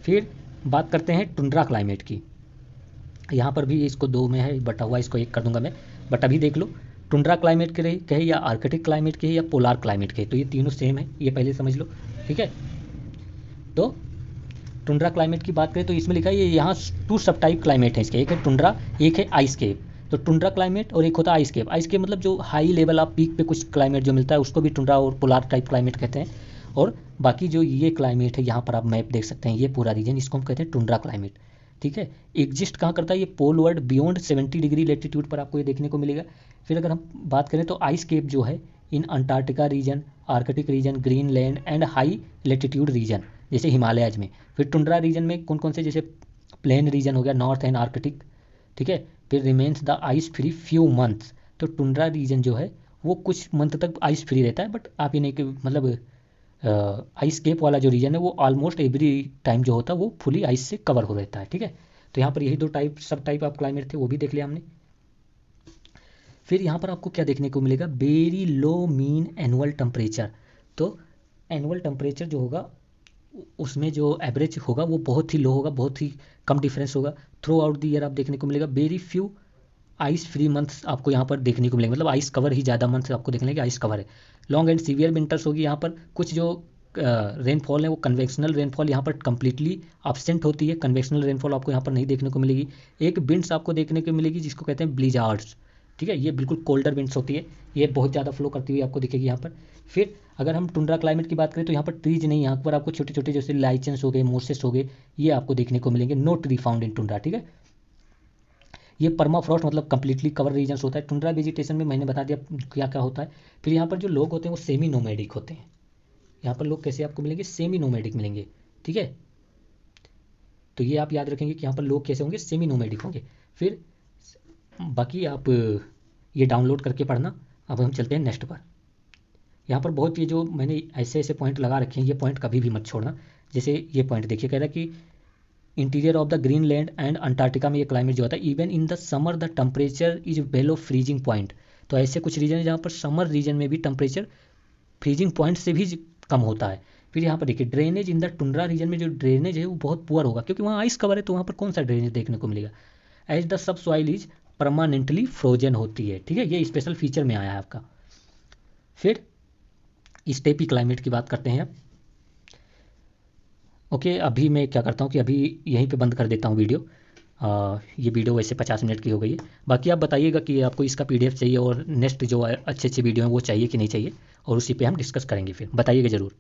फिर बात करते हैं टुंड्रा क्लाइमेट की। यहाँ पर भी इसको दो में है बटा हुआ, इसको एक कर दूंगा मैं, बट अभी देख लो टुंड्रा क्लाइमेट के कहे या आर्कटिक क्लाइमेट के या पोलार क्लाइमेट के, तो ये तीनों सेम है, ये पहले समझ लो, ठीक है। तो टुंड्रा क्लाइमेट की बात करें तो इसमें लिखा है ये यहाँ 2 सब टाइप क्लाइमेट है इसके, एक है टुंड्रा, एक है आइस केप। तो टुंड्रा क्लाइमेट और एक होता है आइस केप। आइस केप मतलब जो हाई लेवल ऑफ पीक पे कुछ क्लाइमेट जो मिलता है उसको भी टुंड्रा और पोलार टाइप क्लाइमेट कहते हैं। और बाकी जो ये क्लाइमेट है, यहाँ पर आप मैप देख सकते हैं, ये पूरा रीजन, इसको हम कहते हैं टुंड्रा क्लाइमेट, ठीक है। एग्जिस्ट कहाँ करता है? ये पोल वर्ल्ड बियॉन्ड 70 डिग्री लेटीट्यूड पर आपको ये देखने को मिलेगा। फिर अगर हम बात करें तो आइस केप जो है in Antarctica region, Arctic region, Greenland and high latitude region जैसे हिमालयज में। फिर टुंड्रा रीजन में कौन कौन से, जैसे प्लेन रीजन हो गया, नॉर्थ एंड आर्कटिक, ठीक है। फिर remains the ice free few months. तो टुंड्रा रीजन जो है वो कुछ मंथ तक आइस फ्री रहता है, बट आप ये नहीं कि मतलब आइस केप वाला जो रीजन है वो ऑलमोस्ट एवरी टाइम जो होता है वो फुली आइस से कवर हो रहता है, ठीक है। तो यहाँ पर यही 2 टाइप सब टाइप ऑफ क्लाइमेट थे, वो भी देख लिया हमने। फिर यहाँ पर आपको क्या देखने को मिलेगा? Very low mean annual temperature. तो एनुअल टेम्परेचर जो होगा उसमें जो एवरेज होगा वो बहुत ही लो होगा, बहुत ही कम डिफरेंस होगा। थ्रू आउट द ईयर आप देखने को मिलेगा। Very few ice free months आपको यहाँ पर देखने को मिलेंगे, मतलब आइस कवर ही ज़्यादा मंथ्स आपको देखने कि आइस कवर है। लॉन्ग एंड सीवियर विंटर्स होगी। यहाँ पर कुछ जो रेनफॉल है वो कन्वेक्शनल रेनफॉल यहाँ पर कंप्लीटली एब्सेंट होती है, कन्वेक्शनल रेनफॉल आपको यहाँ पर नहीं देखने को मिलेगी। एक विंड्स आपको देखने को मिलेगी जिसको कहते हैं ब्लिजार्ड्स, ठीक है। ये बिल्कुल कोल्डर विंड्स होती है, ये बहुत ज़्यादा फ्लो करती हुई आपको दिखेगी यहाँ पर। फिर अगर हम टुंड्रा क्लाइमेट की बात करें तो यहाँ पर ट्रीज नहीं, यहाँ पर आपको छोटे छोटे जैसे लाइचेंस हो गए, मोसेस हो गए, ये आपको देखने को मिलेंगे। No tree found in tundra, ठीक है। ये परमाफ्रॉस्ट मतलब कंप्लीटली कवर रीजन्स होता है। टुंड्रा वेजिटेशन में मैंने बता दिया क्या क्या होता है। फिर यहाँ पर जो लोग होते हैं वो सेमी नोमैडिक होते हैं। यहाँ पर लोग कैसे आपको मिलेंगे? सेमी नोमैडिक मिलेंगे, ठीक है। तो ये आप याद रखेंगे कि यहाँ पर लोग कैसे होंगे? सेमी नोमैडिक होंगे। फिर बाकी आप ये डाउनलोड करके पढ़ना। अब हम चलते हैं नेक्स्ट पर। यहाँ पर बहुत ये जो मैंने ऐसे ऐसे पॉइंट लगा रखे हैं, ये पॉइंट कभी भी मत छोड़ना। जैसे ये पॉइंट देखिए, कह रहा है कि interior of the Greenland and Antarctica में ये क्लाइमेट जो होता है, even in the summer the temperature is below freezing point. तो ऐसे कुछ रीजन है जहाँ पर समर रीजन में भी टेम्परेचर फ्रीजिंग पॉइंट से भी कम होता है। फिर यहाँ पर देखिए drainage in the tundra region में जो ड्रेनेज है वो बहुत पुअर होगा, क्योंकि वहाँ आइस कवर है, तो वहाँ पर कौन सा ड्रेनेज देखने को मिलेगा? As the subsoil is permanently frozen होती है, ठीक है। ये स्पेशल फीचर में आया है आपका। फिर स्टेपी क्लाइमेट की बात करते हैं अब। ओके, अभी मैं क्या करता हूँ कि अभी यहीं पे बंद कर देता हूँ वीडियो। ये वीडियो वैसे 50 मिनट की हो गई है। बाकी आप बताइएगा कि आपको इसका पीडीएफ चाहिए और नेक्स्ट जो अच्छे अच्छे वीडियो हैं वो चाहिए कि नहीं चाहिए, और उसी पे हम डिस्कस करेंगे। फिर बताइएगा ज़रूर।